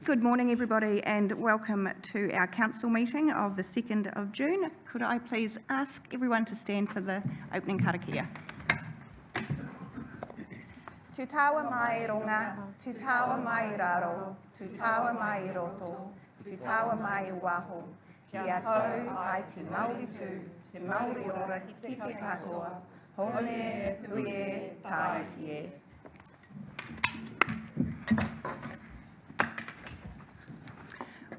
Good morning, everybody, and welcome to our council meeting of the 2nd of June. Could I please ask everyone to stand for the opening karakia? Tu tawa mai ronga, tu tawa mai raro, tu tawa mai roto, tu tawa mai waho. Kia tau ai te Māori tū, te Māori ora ki te katoa, hone huie tai kie.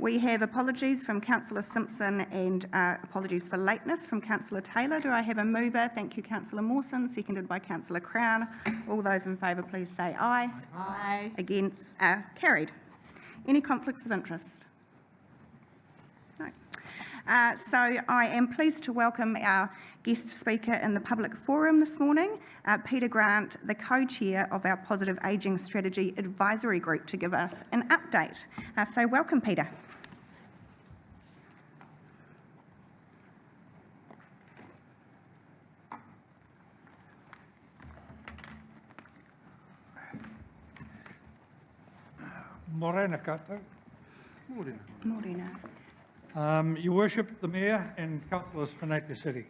We have apologies from Councillor Simpson and apologies for lateness from Councillor Taylor. Do I have a mover? Thank you, Councillor Mawson, seconded by Councillor Crown. All those in favour, please say aye. Aye. Against? Carried. Any conflicts of interest? No. So I am pleased to welcome our guest speaker in the public forum this morning, Peter Grant, the co-chair of our Positive Ageing Strategy Advisory Group, to give us an update. So welcome, Peter. Morena kata. Morena. Your Worship, the Mayor and Councillors for Napier City.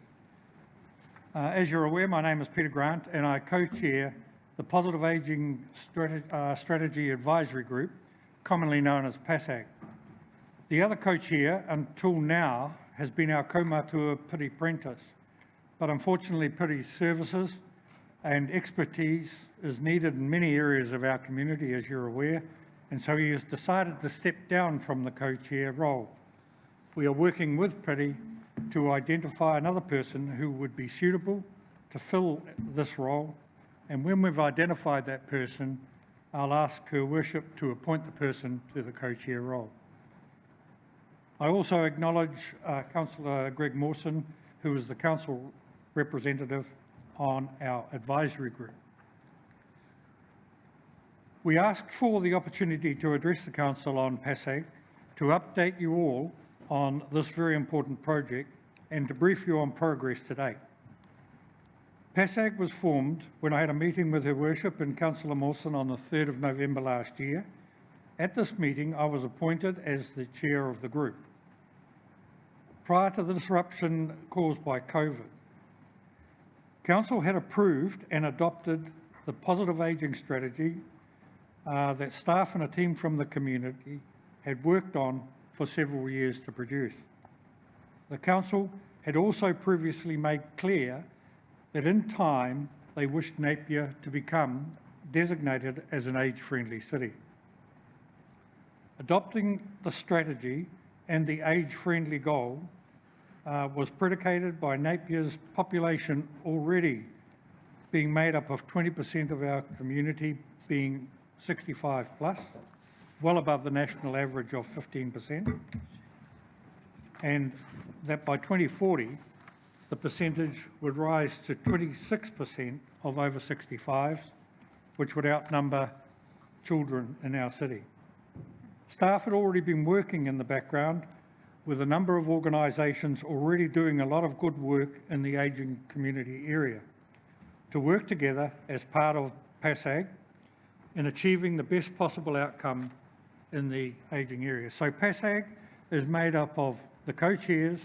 As you're aware, my name is Peter Grant and I co-chair the Positive Ageing Strategy Advisory Group, commonly known as PASAG. The other co-chair until now has been our kaumātua Piri Prentice, but unfortunately Piri's services and expertise is needed in many areas of our community, as you're aware, and so he has decided to step down from the co-chair role. We are working with Piri to identify another person who would be suitable to fill this role, and when we've identified that person, I'll ask Her Worship to appoint the person to the co-chair role. I also acknowledge Councillor Greg Mawson, who is the council representative on our advisory group. We asked for the opportunity to address the council on PASAG, to update you all on this very important project and to brief you on progress to date. PASAG was formed when I had a meeting with Her Worship and Councillor Mawson on the 3rd of November last year. At this meeting, I was appointed as the chair of the group. Prior to the disruption caused by COVID, Council had approved and adopted the Positive Ageing Strategy that staff and a team from the community had worked on for several years to produce. The Council had also previously made clear that in time they wished Napier to become designated as an age-friendly city. Adopting the strategy and the age-friendly goal was predicated by Napier's population already being made up of 20% of our community being 65 plus, well above the national average of 15%, and that by 2040 the percentage would rise to 26% of over 65s, which would outnumber children in our city. Staff had already been working in the background with a number of organisations already doing a lot of good work in the ageing community area to work together as part of PASAG in achieving the best possible outcome in the ageing area. So PASAG is made up of the co-chairs,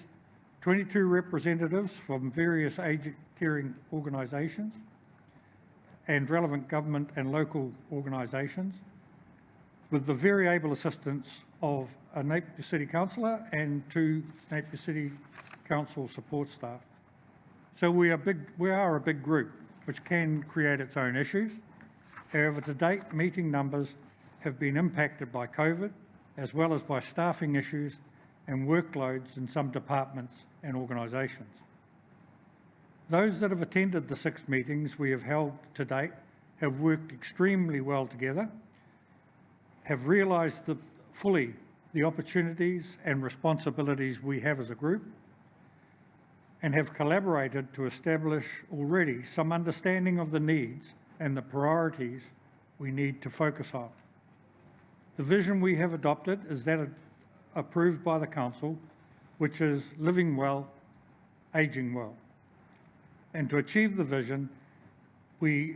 22 representatives from various age caring organisations and relevant government and local organisations, with the very able assistance of a Napier City Councillor and 2 Napier City Council support staff. So we are a big group which can create its own issues. However, to date, meeting numbers have been impacted by COVID, as well as by staffing issues and workloads in some departments and organisations. Those that have attended the 6 meetings we have held to date have worked extremely well together, have realised fully the opportunities and responsibilities we have as a group, and have collaborated to establish already some understanding of the needs and the priorities we need to focus on. The vision we have adopted is that approved by the Council, which is living well, ageing well. And to achieve the vision, we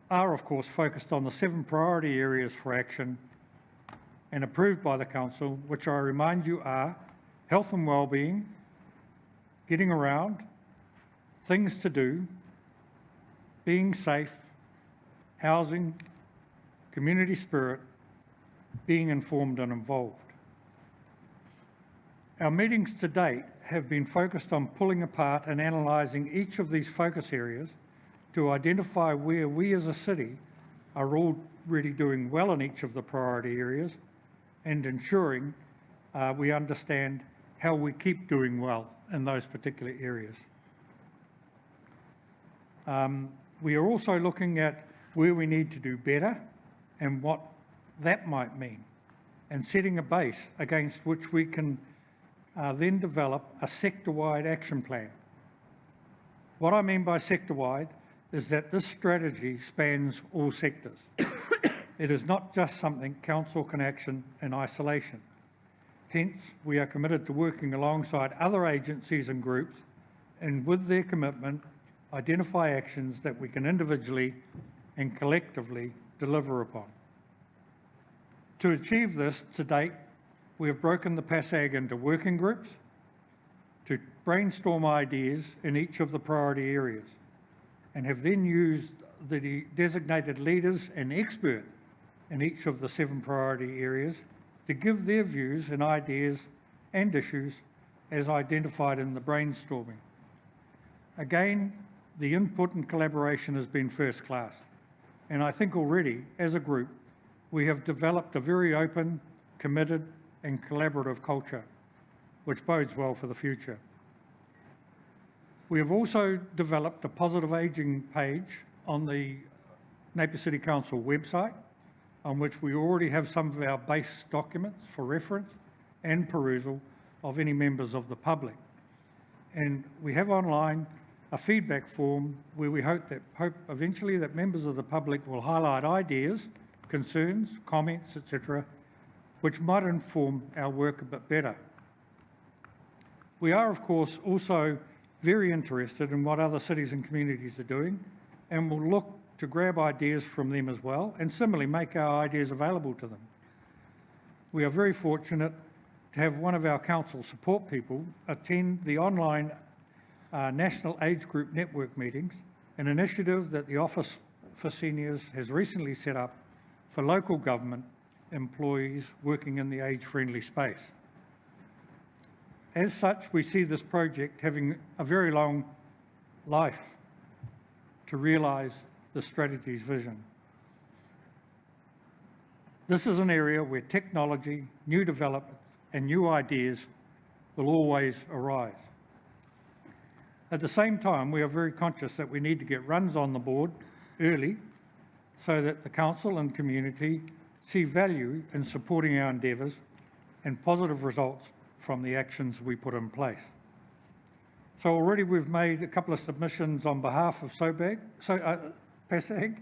are of course focused on the 7 priority areas for action and approved by the council, which I remind you are health and wellbeing, getting around, things to do, being safe, housing, community spirit, being informed and involved. Our meetings to date have been focused on pulling apart and analysing each of these focus areas to identify where we as a city are already doing well in each of the priority areas and ensuring we understand how we keep doing well in those particular areas. We are also looking at where we need to do better and what that might mean, and setting a base against which we can then develop a sector-wide action plan. What I mean by sector-wide is that this strategy spans all sectors. It is not just something council can action in isolation. Hence, we are committed to working alongside other agencies and groups, and with their commitment, identify actions that we can individually and collectively deliver upon. To achieve this, to date, we have broken the PASAG into working groups to brainstorm ideas in each of the priority areas, and have then used the designated leaders and experts in each of the 7 priority areas to give their views and ideas and issues as identified in the brainstorming. Again, the input and collaboration has been first class, and I think already, as a group, we have developed a very open, committed and collaborative culture, which bodes well for the future. We have also developed a positive ageing page on the Napier City Council website, on which we already have some of our base documents for reference and perusal of any members of the public. And we have online a feedback form where we hope eventually that members of the public will highlight ideas, concerns, comments, etc., which might inform our work a bit better. We are, of course, also very interested in what other cities and communities are doing, and will look to grab ideas from them as well, and similarly make our ideas available to them. We are very fortunate to have one of our council support people attend the online National Age Group Network meetings, an initiative that the Office for Seniors has recently set up for local government employees working in the age-friendly space. As such, we see this project having a very long life to realise the strategy's vision. This is an area where technology, new developments and new ideas will always arise. At the same time, we are very conscious that we need to get runs on the board early so that the council and community see value in supporting our endeavours and positive results from the actions we put in place. So already we've made a couple of submissions on behalf of PASAG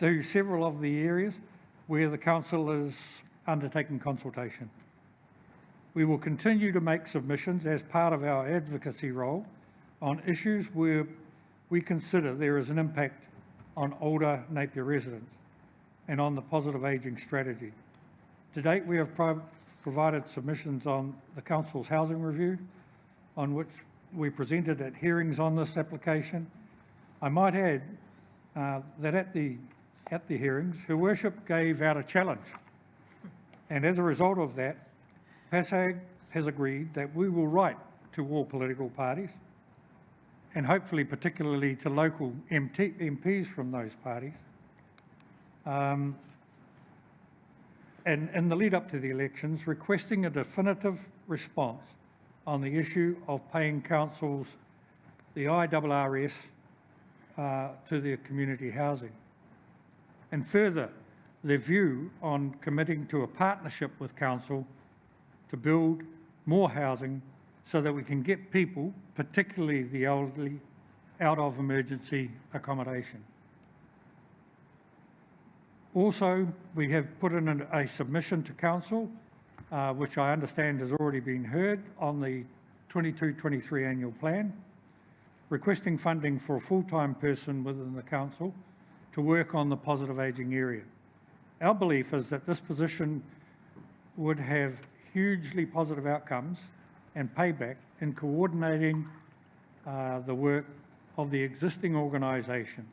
to several of the areas where the council is undertaking consultation. We will continue to make submissions as part of our advocacy role on issues where we consider there is an impact on older Napier residents and on the positive ageing strategy. To date, we have provided submissions on the council's housing review, on which we presented at hearings on this application. I might add that at the hearings, Her Worship gave out a challenge, and as a result of that, PASAG has agreed that we will write to all political parties, and hopefully particularly to local MPs from those parties, and in the lead up to the elections, requesting a definitive response on the issue of paying councils the IRRS to their community housing, and further their view on committing to a partnership with council to build more housing so that we can get people, particularly the elderly, out of emergency accommodation. Also, we have put in a submission to council, which I understand has already been heard, on the 22-23 annual plan, requesting funding for a full-time person within the council to work on the positive ageing area. Our belief is that this position would have hugely positive outcomes and payback in coordinating the work of the existing organisations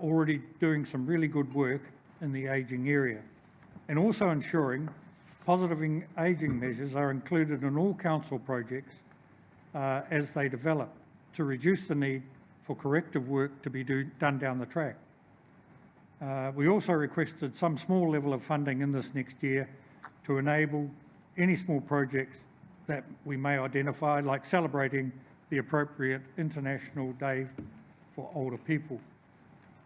already doing some really good work in the ageing area, and also ensuring positive ageing measures are included in all council projects as they develop to reduce the need for corrective work to be done down the track. We also requested some small level of funding in this next year to enable any small projects that we may identify, like celebrating the appropriate International Day for Older People.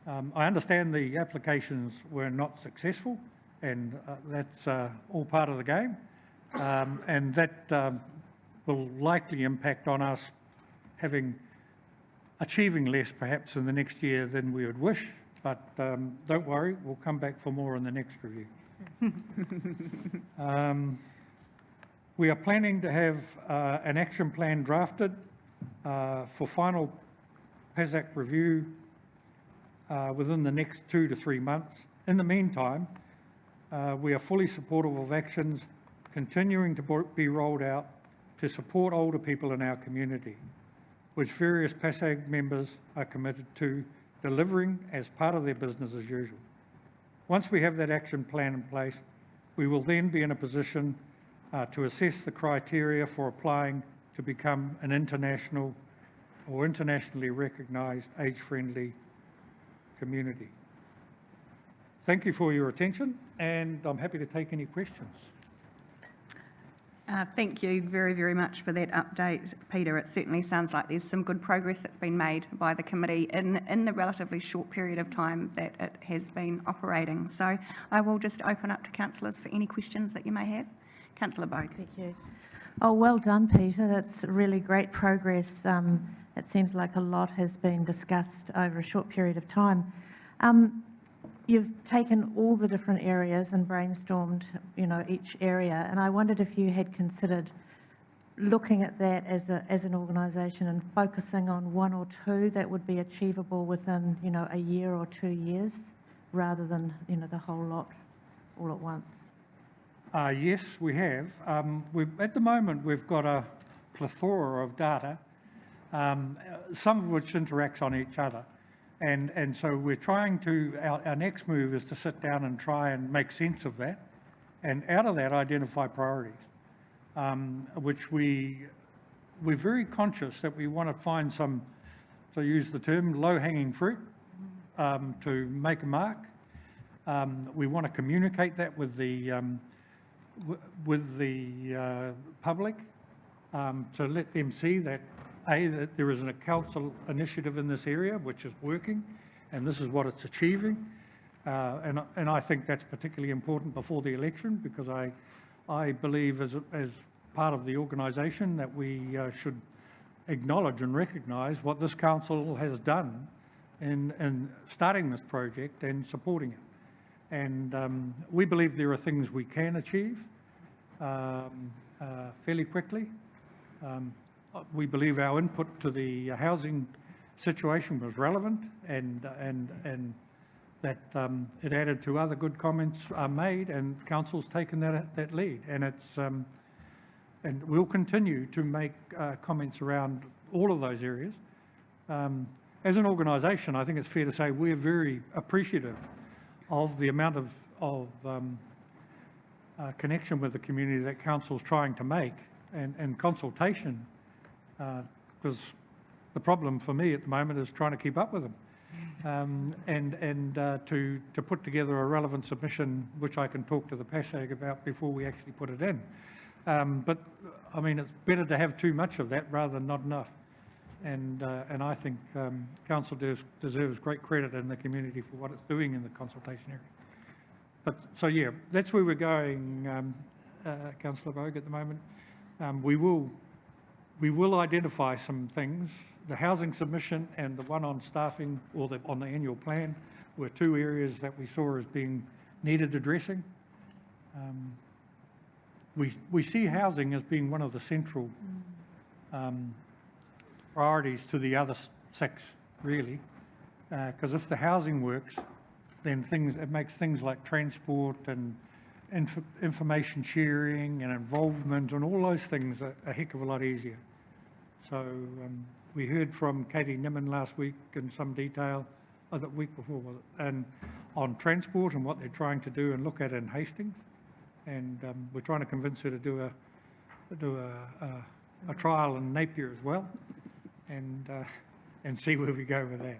I understand the applications were not successful, and that's all part of the game, and that will likely impact on us achieving less perhaps in the next year than we would wish, but don't worry, we'll come back for more in the next review. We are planning to have an action plan drafted for final PASAC review within the next 2 to 3 months. In the meantime, we are fully supportive of actions continuing to be rolled out to support older people in our community, which various PASAC members are committed to delivering as part of their business as usual. Once we have that action plan in place, we will then be in a position to assess the criteria for applying to become an international or internationally recognised age-friendly community. Thank you for your attention, and I'm happy to take any questions. Thank you very, very much for that update, Peter. It certainly sounds like there's some good progress that's been made by the committee in the relatively short period of time that it has been operating. So I will just open up to councillors for any questions that you may have. Councillor Bogue. Thank you. Oh, well done, Peter. That's really great progress. It seems like a lot has been discussed over a short period of time. You've taken all the different areas and brainstormed, each area, and I wondered if you had considered looking at that as an organisation and focusing on one or two that would be achievable within, a year or 2 years, rather than, the whole lot all at once. Yes, we have. At the moment, we've got a plethora of data, some of which interacts on each other. And so we're trying to, our next move is to sit down and try and make sense of that, and out of that identify priorities, which we're very conscious that we want to find some, to use the term, low-hanging fruit to make a mark. We want to communicate that with the public to let them see that that there is a council initiative in this area which is working, and this is what it's achieving. And I think that's particularly important before the election, because I believe as part of the organisation that we should acknowledge and recognise what this council has done in starting this project and supporting it. And we believe there are things we can achieve fairly quickly. We believe our input to the housing situation was relevant, and that it added to other good comments made, and council's taken that lead, and it's and we'll continue to make comments around all of those areas. As an organisation, I think it's fair to say we're very appreciative of the amount of connection with the community that council's trying to make, and consultation, because the problem for me at the moment is trying to keep up with them, and to put together a relevant submission, which I can talk to the PASAG about before we actually put it in. But I mean, it's better to have too much of that rather than not enough. And I think council deserves great credit in the community for what it's doing in the consultation area. But so yeah, that's where we're going, Councillor Bogue, at the moment. We will identify some things. The housing submission and the one on staffing, or on the annual plan, were two areas that we saw as being needed addressing. We see housing as being one of the central priorities to the other six, really, because if the housing works, then it makes things like transport information sharing and involvement and all those things are a heck of a lot easier. So we heard from Katie Nimmin last week in some detail, the week before was it, and on transport and what they're trying to do and look at in Hastings. And we're trying to convince her to do a trial in Napier as well, and see where we go with that.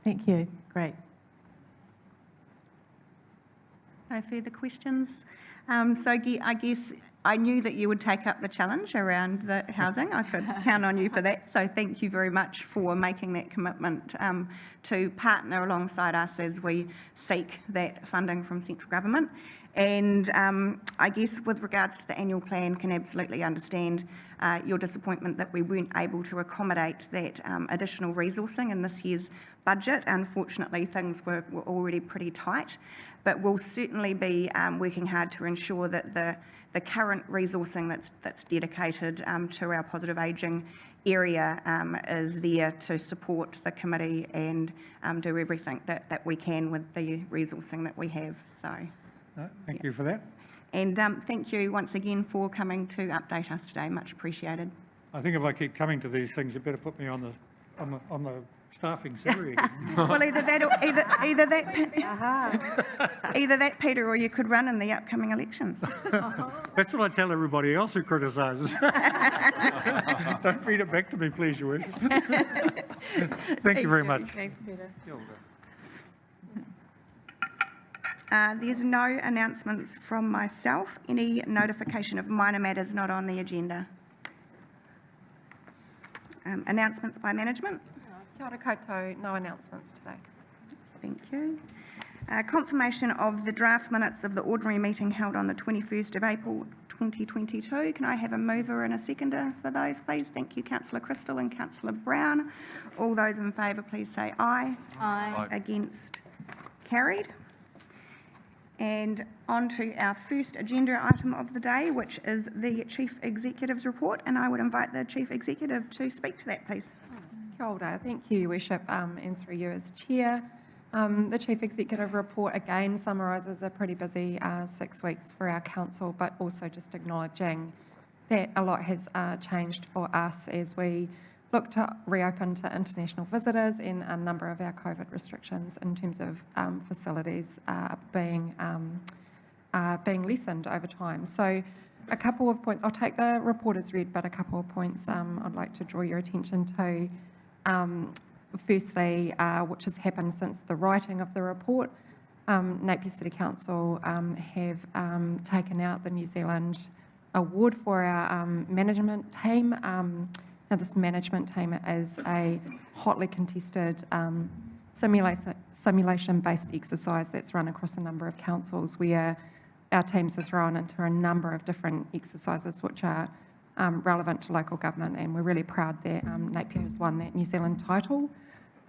Thank you. Great. No further questions. I guess I knew that you would take up the challenge around the housing. I could count on you for that. So thank you very much for making that commitment to partner alongside us as we seek that funding from central government. And I guess with regards to the annual plan, can absolutely understand your disappointment that we weren't able to accommodate that additional resourcing in this year's budget. Unfortunately, things were already pretty tight, but we'll certainly be working hard to ensure that the current resourcing that's dedicated to our positive ageing area is there to support the committee and do everything that we can with the resourcing that we have. So. Thank you for that. And thank you once again for coming to update us today. Much appreciated. I think if I keep coming to these things, you better put me on the staffing salary again. Well, either that, Peter, or you could run in the upcoming elections. That's what I tell everybody else who criticises. Don't feed it back to me, please, Your Worship. Thank you very much. Thanks, Peter. There's no announcements from myself. Any notification of minor matters not on the agenda? Announcements by management? Kia ora koutou, no announcements today. Thank you. Confirmation of the draft minutes of the ordinary meeting held on the 21st of April 2022. Can I have a mover and a seconder for those, please? Thank you, Councillor Crystal and Councillor Brown. All those in favour, please say aye. Aye. Against? Carried. And on to our first agenda item of the day, which is the Chief Executive's report, and I would invite the Chief Executive to speak to that, please. Kia ora, thank you, Your Worship, and through you as Chair. The Chief Executive report again summarises a pretty busy 6 weeks for our council, but also just acknowledging that a lot has changed for us as we look to reopen to international visitors and a number of our COVID restrictions in terms of facilities being lessened over time. So a couple of points, I'll take the report as read, but a couple of points I'd like to draw your attention to. Firstly, which has happened since the writing of the report, Napier City Council have taken out the New Zealand Award for our management team. Now, this management team is a hotly contested simulation-based exercise that's run across a number of councils where our teams are thrown into a number of different exercises which are relevant to local government, and we're really proud that Napier has won that New Zealand title.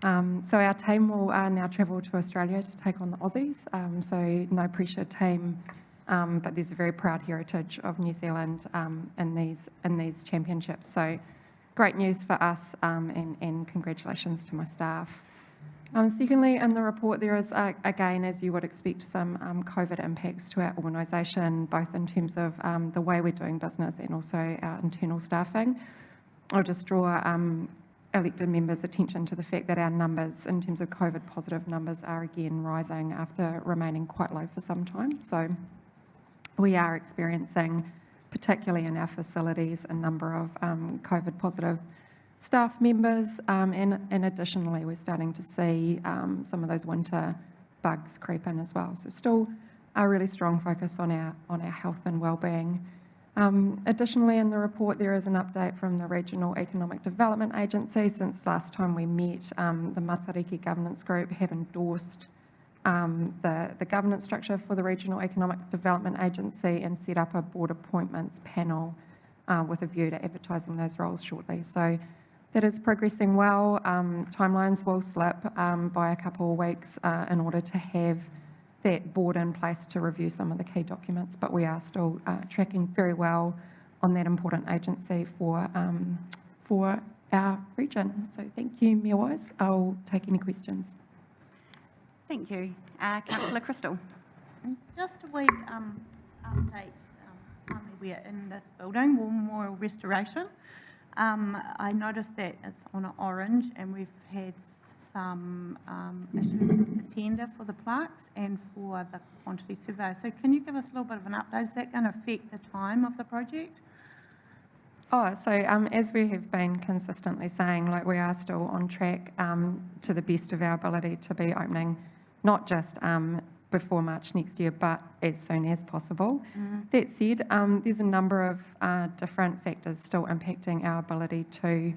So our team will now travel to Australia to take on the Aussies, so no pressure team, but there's a very proud heritage of New Zealand in these championships. So great news for us, and congratulations to my staff. Secondly, in the report there is, again, as you would expect, some COVID impacts to our organisation, both in terms of the way we're doing business and also our internal staffing. I'll just draw elected members' attention to the fact that our numbers, in terms of COVID positive numbers, are again rising after remaining quite low for some time. So we are experiencing, particularly in our facilities, a number of COVID positive staff members, and additionally we're starting to see some of those winter bugs creep in as well. So still a really strong focus on our health and wellbeing. Additionally, in the report there is an update from the Regional Economic Development Agency. Since last time we met, the Matariki Governance Group have endorsed the governance structure for the Regional Economic Development Agency and set up a board appointments panel with a view to advertising those roles shortly. So that is progressing well. Timelines will slip by a couple of weeks in order to have that board in place to review some of the key documents, but we are still tracking very well on that important agency for our region. So thank you, Mayor Wise. I'll take any questions. Thank you. Councillor Crystal. Just a wee update. Currently we're in this building, War Memorial Restoration. I noticed that it's on orange and we've had some issues with the tender for the plaques and for the quantity survey. So can you give us a little bit of an update? Is that going to affect the time of the project? As we have been consistently saying, like, we are still on track to the best of our ability to be opening, not just before March next year, but as soon as possible. That said, there's a number of different factors still impacting our ability to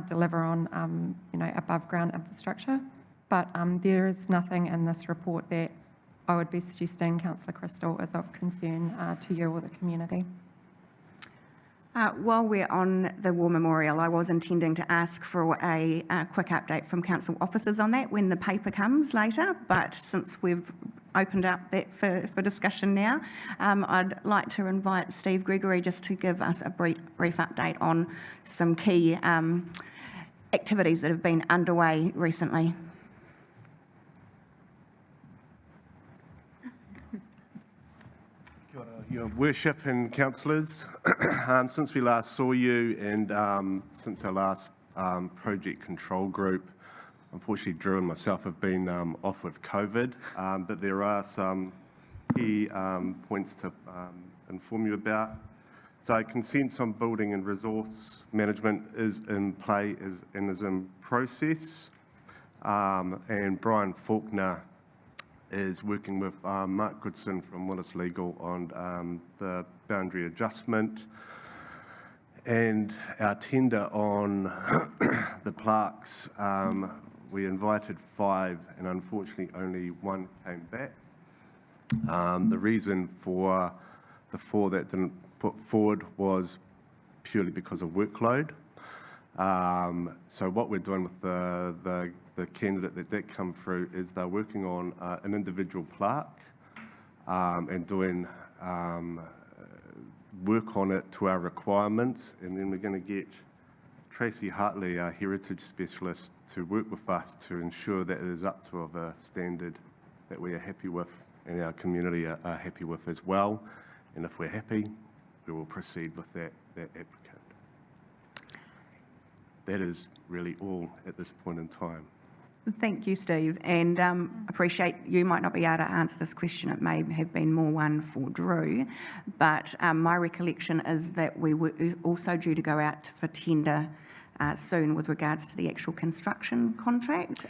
deliver on, above ground infrastructure. But there is nothing in this report that I would be suggesting, Councillor Crystal, is of concern to you or the community. While we're on the War Memorial, I was intending to ask for a quick update from council officers on that when the paper comes later, but since we've opened up that for discussion now, I'd like to invite Steve Gregory just to give us a brief update on some key activities that have been underway recently. Your Worship and councillors, since we last saw you and since our last project control group, unfortunately Drew and myself have been off with COVID, but there are some key points to inform you about. So consent on building and resource management is in play and is in process, and Brian Faulkner is working with Mark Goodson from Willis Legal on the boundary adjustment. And our tender on the plaques, we invited 5 and unfortunately only 1 came back. The reason for the 4 that didn't put forward was purely because of workload. So what we're doing with the candidate that did come through is they're working on an individual plaque and doing work on it to our requirements, and then we're going to get Tracy Hartley, our heritage specialist, to work with us to ensure that it is up to a standard that we are happy with and our community are happy with as well. And if we're happy, we will proceed with that applicant. That is really all at this point in time. Thank you, Steve, and appreciate you might not be able to answer this question. It may have been more one for Drew, but my recollection is that we were also due to go out for tender soon with regards to the actual construction contract.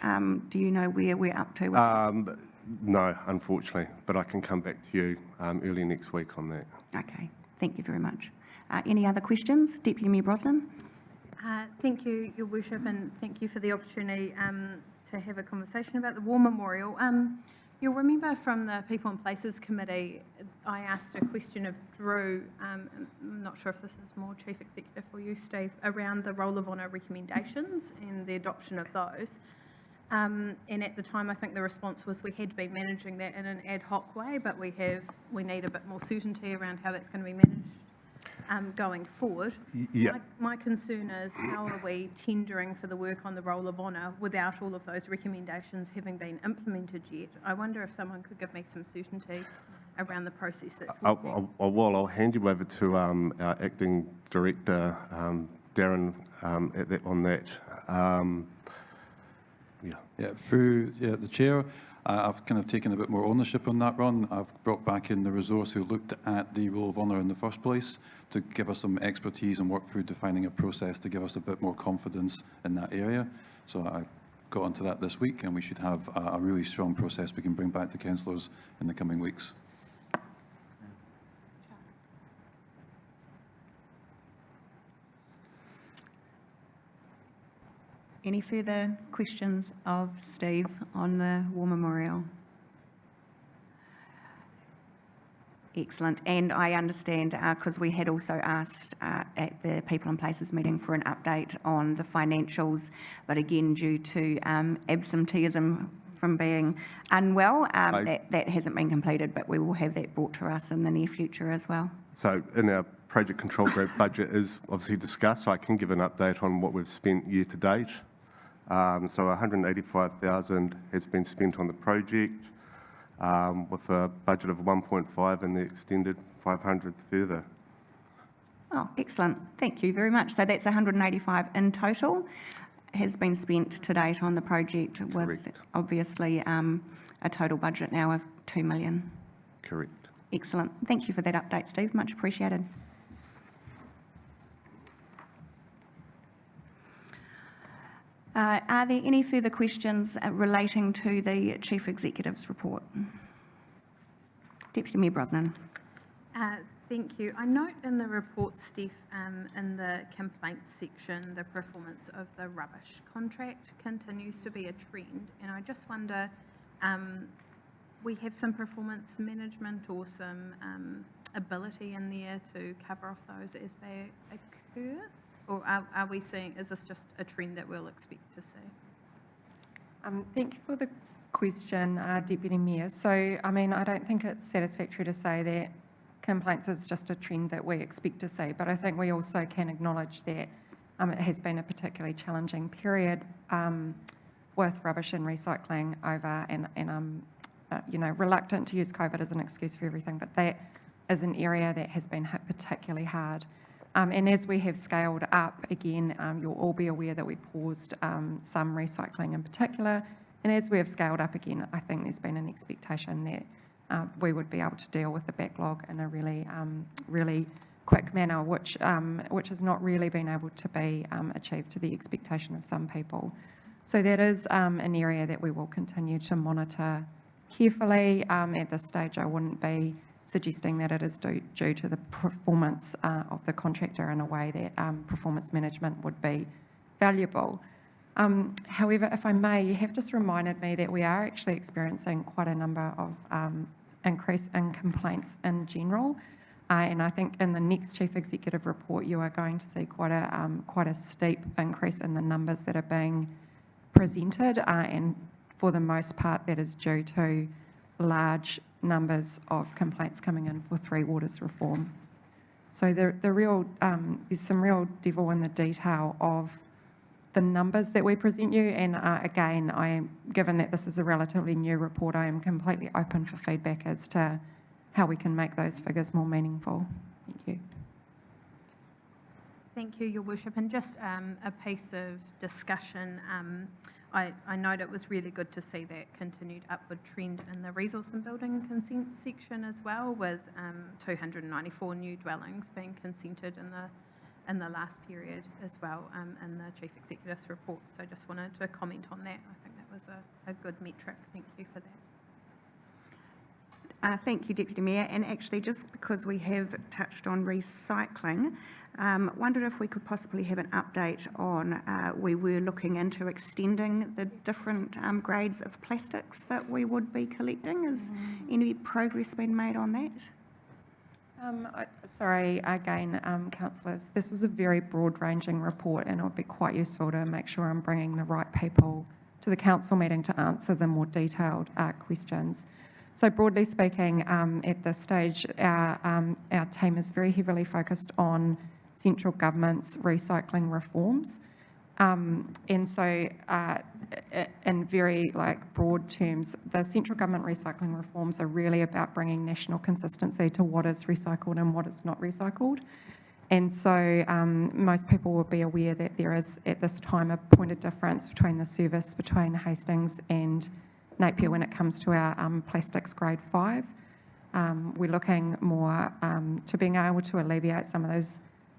Do you know where we're up to? No, unfortunately, but I can come back to you early next week on that. Okay, thank you very much. Any other questions? Deputy Mayor Brosnan? Thank you, Your Worship, and thank you for the opportunity to have a conversation about the War Memorial. You'll remember from the People and Places Committee, I asked a question of Drew, I'm not sure if this is more Chief Executive for you, Steve, around the Roll of Honour recommendations and the adoption of those. And at the time, I think the response was we had been managing that in an ad hoc way, but we need a bit more certainty around how that's going to be managed going forward. Yeah. My concern is how are we tendering for the work on the Roll of Honour without all of those recommendations having been implemented yet? I wonder if someone could give me some certainty around the process that's working. I'll hand you over to our Acting Director, Darren, on that. Through the Chair, I've kind of taken a bit more ownership on that run. I've brought back in the resource who looked at the Roll of Honour in the first place to give us some expertise and work through defining a process to give us a bit more confidence in that area. So I got onto that this week, and we should have a really strong process we can bring back to councillors in the coming weeks. Any further questions of Steve on the War Memorial? Excellent. And I understand, because we had also asked at the People and Places meeting for an update on the financials, but again, due to absenteeism from being unwell, that hasn't been completed, but we will have that brought to us in the near future as well. So in our project control group, budget is obviously discussed, so I can give an update on what we've spent year to date. So 185,000 has been spent on the project. with a budget of 1.5 and the extended 500 further. Oh, excellent. Thank you very much. So that's 185 in total has been spent to date on the project with Correct. obviously a total budget now of 2 million. Correct. Excellent. Thank you for that update, Steve. Much appreciated. Are there any further questions relating to the Chief Executive's report? Deputy Mayor Brosnan. Thank you. I note in the report, Steph, in the complaints section, the performance of the rubbish contract continues to be a trend. And I just wonder, we have some performance management or some ability in there to cover off those as they occur? Or are we seeing, is this just a trend that we'll expect to see? Thank you for the question, Deputy Mayor. So, I mean, I don't think it's satisfactory to say that complaints is just a trend that we expect to see, but I think we also can acknowledge that it has been a particularly challenging period with rubbish and recycling over, and you know, reluctant to use COVID as an excuse for everything, but that is an area that has been hit particularly hard. And as we have scaled up, again, you'll all be aware that we paused some recycling in particular, and as we have scaled up again, I think there's been an expectation that we would be able to deal with the backlog in a really quick manner, which has not really been able to be achieved to the expectation of some people. So that is an area that we will continue to monitor carefully. At this stage, I wouldn't be suggesting that it is due to the performance of the contractor in a way that performance management would be valuable. However, if I may, you have just reminded me that we are actually experiencing quite a number of increase in complaints in general. And I think in the next Chief Executive report, you are going to see quite a steep increase in the numbers that are being presented. And for the most part, that is due to large numbers of complaints coming in for Three Waters reform. So there's some real devil in the detail of the numbers that we present you, and again, given that this is a relatively new report, I am completely open for feedback as to how we can make those figures more meaningful. Thank you. Thank you, Your Worship. And just a piece of discussion, I note it was really good to see that continued upward trend in the resource and building consent section as well, with 294 new dwellings being consented in the last period as well in the Chief Executive's report. So I just wanted to comment on that. I think that was a good metric. Thank you for that. Thank you, Deputy Mayor. And actually, just because we have touched on recycling, wondered if we could possibly have an update on, we were looking into extending the different grades of plastics that we would be collecting. Has any progress been made on that? Sorry, again, councillors, this is a very broad-ranging report, and it would be quite useful to make sure I'm bringing the right people to the council meeting to answer the more detailed questions. So broadly speaking, at this stage, our team is very heavily focused on central government's recycling reforms. And so in very broad terms, the central government recycling reforms are really about bringing national consistency to what is recycled and what is not recycled. And so most people will be aware that there is at this time a point of difference between the service between Hastings and Napier when it comes to our plastics grade 5. We're looking more to being able to alleviate some of those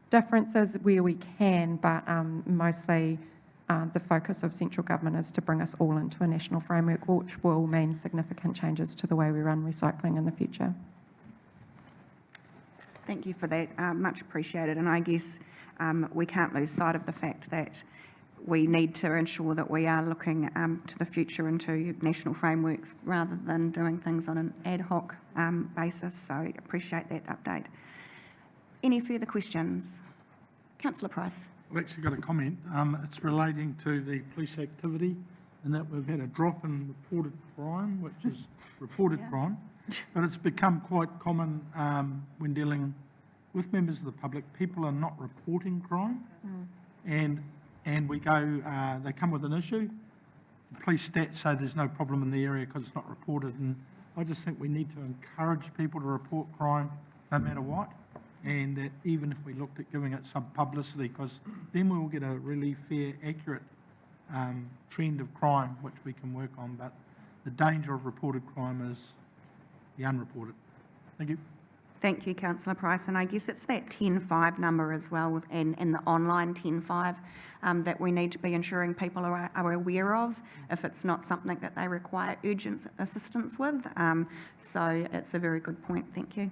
differences where we can, but mostly the focus of central government is to bring us all into a national framework, which will mean significant changes to the way we run recycling in the future. Thank you for that. Much appreciated. And I guess we can't lose sight of the fact that we need to ensure that we are looking to the future into national frameworks rather than doing things on an ad hoc basis. So I appreciate that update. Any further questions? Councillor Price. I've actually got a comment. It's relating to the police activity, and that we've had a drop in reported crime, which is crime, but it's become quite common when dealing with members of the public. People are not reporting crime, and we go, they come with an issue. The police stats say there's no problem in the area because it's not reported, and I just think we need to encourage people to report crime no matter what, and that even if we looked at giving it some publicity, because then we will get a really fair, accurate trend of crime which we can work on. But the danger of reported crime is the unreported. Thank you. Thank you, Councillor Price. And I guess it's that 10.5 number as well, and the online 10.5 that we need to be ensuring people are aware of if it's not something that they require urgent assistance with. So it's a very good point. Thank you.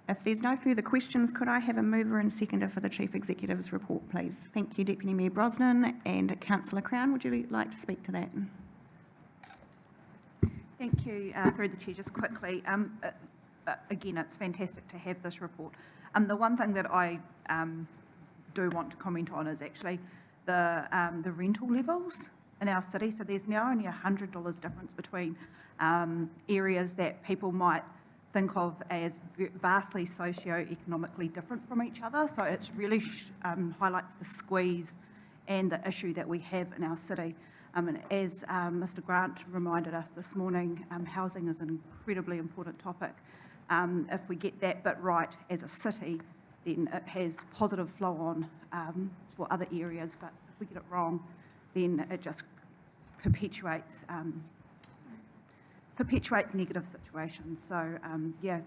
If there's no further questions, could I have a mover and seconder for the Chief Executive's report, please? Thank you, Deputy Mayor Brosnan. And Councillor Crown, would you like to speak to that? Thank you. Through the Chair, just quickly. Again, it's fantastic to have this report. The one thing that I do want to comment on is actually the rental levels in our city. So there's now only $100 difference between areas that people might think of as vastly socio-economically different from each other. So it's really highlights the squeeze and the issue that we have in our city. And as Mr. Grant reminded us this morning, housing is an incredibly important topic. If we get that bit right as a city, then it has positive flow on for other areas. But if we get it wrong, then it just perpetuates negative situations. So yeah,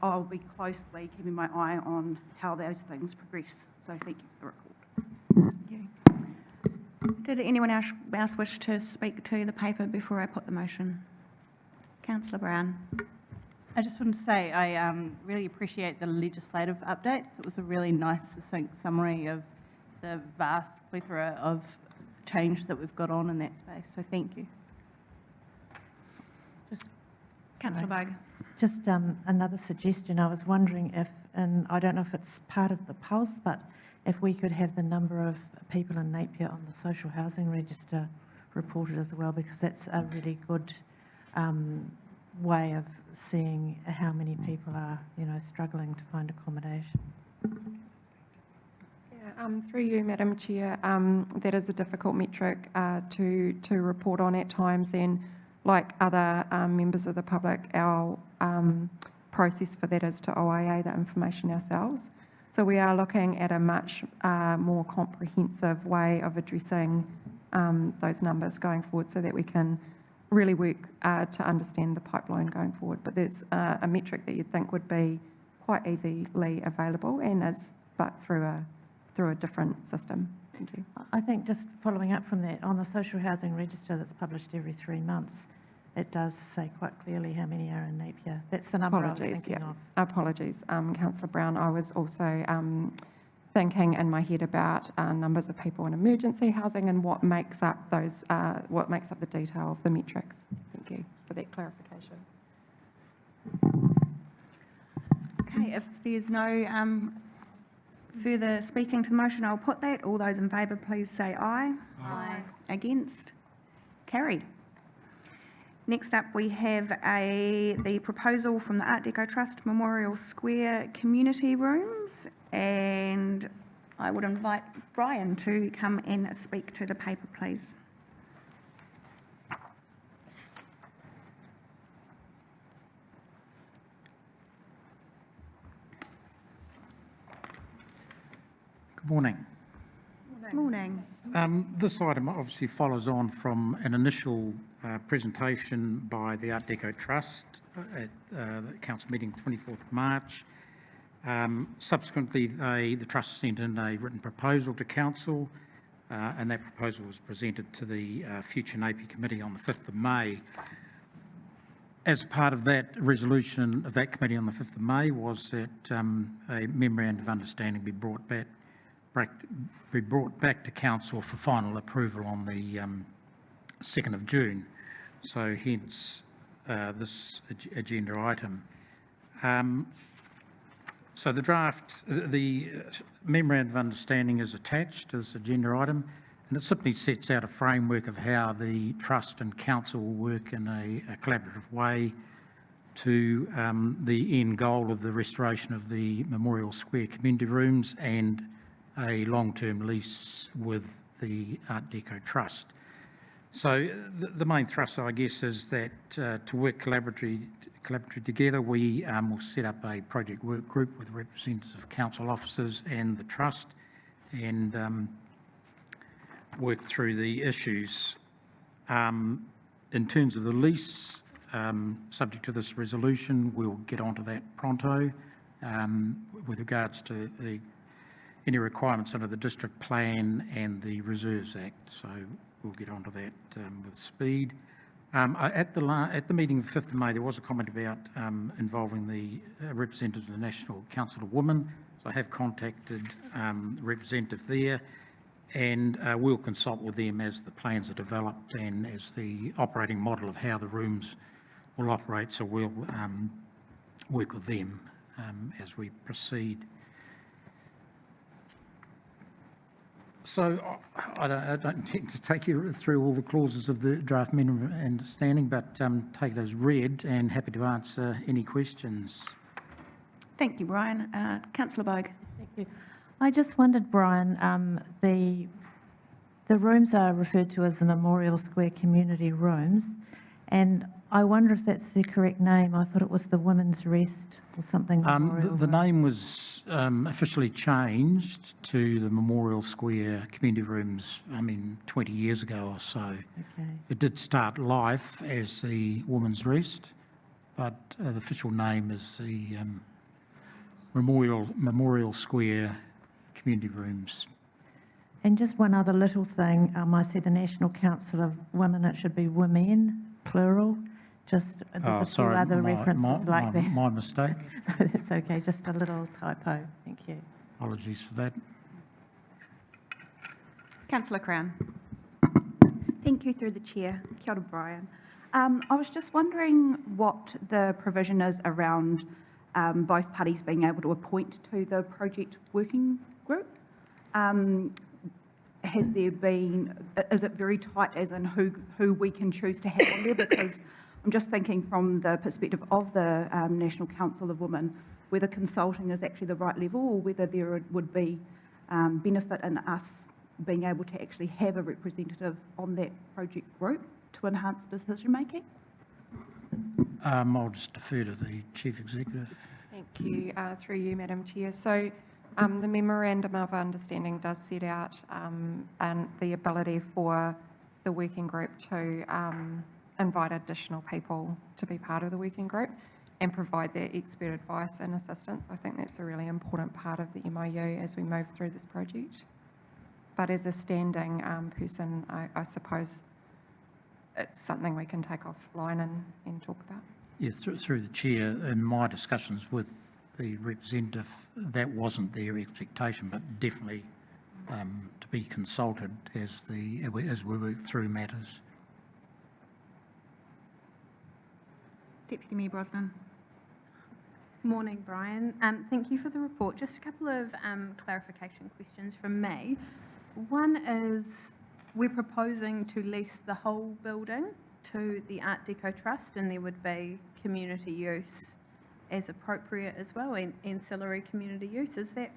I'll be closely keeping my eye on how those things progress. So thank you for the report. Thank you. Did anyone else wish to speak to the paper before I put the motion? Councillor Brown. I just wanted to say I really appreciate the legislative updates. It was a really nice, succinct summary of the vast plethora of change that we've got on in that space. So thank you. Councillor Bogue. Just another suggestion. I was wondering if, and I don't know if it's part of the pulse, but if we could have the number of people in Napier on the social housing register reported as well, because that's a really good way of seeing how many people are, struggling to find accommodation. Yeah, through you, Madam Chair, that is a difficult metric to report on at times, and like other members of the public, our process for that is to OIA the information ourselves. So we are looking at a much more comprehensive way of addressing those numbers going forward, so that we can really work to understand the pipeline going forward. But there's a metric that you'd think would be quite easily available, and but through a different system. Thank you. I think just following up from that, on the social housing register that's published every 3 months, it does say quite clearly how many are in Napier. That's the number I was thinking of. Apologies, Councillor Brown. I was also thinking in my head about numbers of people in emergency housing and what makes up those, what makes up the detail of the metrics. Thank you for that clarification. Okay, if there's no further speaking to the motion, I'll put that. All those in favour, please say aye. Aye. Against? Carried. Next up, we have the proposal from the Art Deco Trust Memorial Square Community Rooms, and I would invite Brian to come and speak to the paper, please. Good morning. Morning. This item obviously follows on from an initial presentation by the Art Deco Trust at the council meeting 24th of March. Subsequently, the Trust sent in a written proposal to council, and that proposal was presented to the Future Napier Committee on the 5th of May. As part of that resolution of that committee on the 5th of May was that a memorandum of understanding be brought back to council for final approval on the 2nd of June. So hence this agenda item. So the memorandum of understanding is attached to this agenda item, and it simply sets out a framework of how the Trust and Council will work in a collaborative way to the end goal of the restoration of the Memorial Square community rooms and a long-term lease with the Art Deco Trust. So the main thrust, I guess, is that to work collaboratively together, we will set up a project work group with representatives of council officers and the trust, and work through the issues. In terms of the lease, subject to this resolution, we'll get onto that pronto with regards to any requirements under the district plan and the Reserves Act. So we'll get onto that with speed. At the meeting of the 5th of May, there was a comment about involving the representatives of the National Council of Women. So I have contacted the representative there, and we'll consult with them as the plans are developed and as the operating model of how the rooms will operate. So we'll work with them as we proceed. So I don't intend to take you through all the clauses of the draft memorandum of understanding, but take it as read and happy to answer any questions. Thank you, Brian. Councillor Bogue. Thank you. I just wondered, Brian, the rooms are referred to as the Memorial Square Community Rooms, and I wonder if that's the correct name. I thought it was the Women's Rest or something. The name was officially changed to the Memorial Square Community Rooms, 20 years ago or so. Okay. It did start life as the Women's Rest, but the official name is the Memorial Square Community Rooms. And just one other little thing, I see the National Council of Women, it should be women, plural. Just there's a few other references like that. My mistake. No, that's okay, just a little typo. Thank you. Apologies for that. Councillor Crown. Thank you, through the chair. Kia ora, Brian. I was just wondering what the provision is around both parties being able to appoint to the project working group. Has there been, is it very tight as in who we can choose to have on there? Because I'm just thinking from the perspective of the National Council of Women, whether consulting is actually the right level or whether there would be benefit in us being able to actually have a representative on that project group to enhance decision making? I'll just defer to the Chief Executive. Thank you. Through you, Madam Chair. So the Memorandum of Understanding does set out and the ability for the working group to invite additional people to be part of the working group and provide their expert advice and assistance. I think that's a really important part of the MOU as we move through this project. But as a standing person, I suppose it's something we can take offline and talk about. Yeah, through the chair, in my discussions with the representative, that wasn't their expectation, but definitely to be consulted as we work through matters. Deputy Mayor Brosnan. Morning, Brian. Thank you for the report. Just a couple of clarification questions from me. One is, we're proposing to lease the whole building to the Art Deco Trust, and there would be community use as appropriate as well, and ancillary community use. Is that?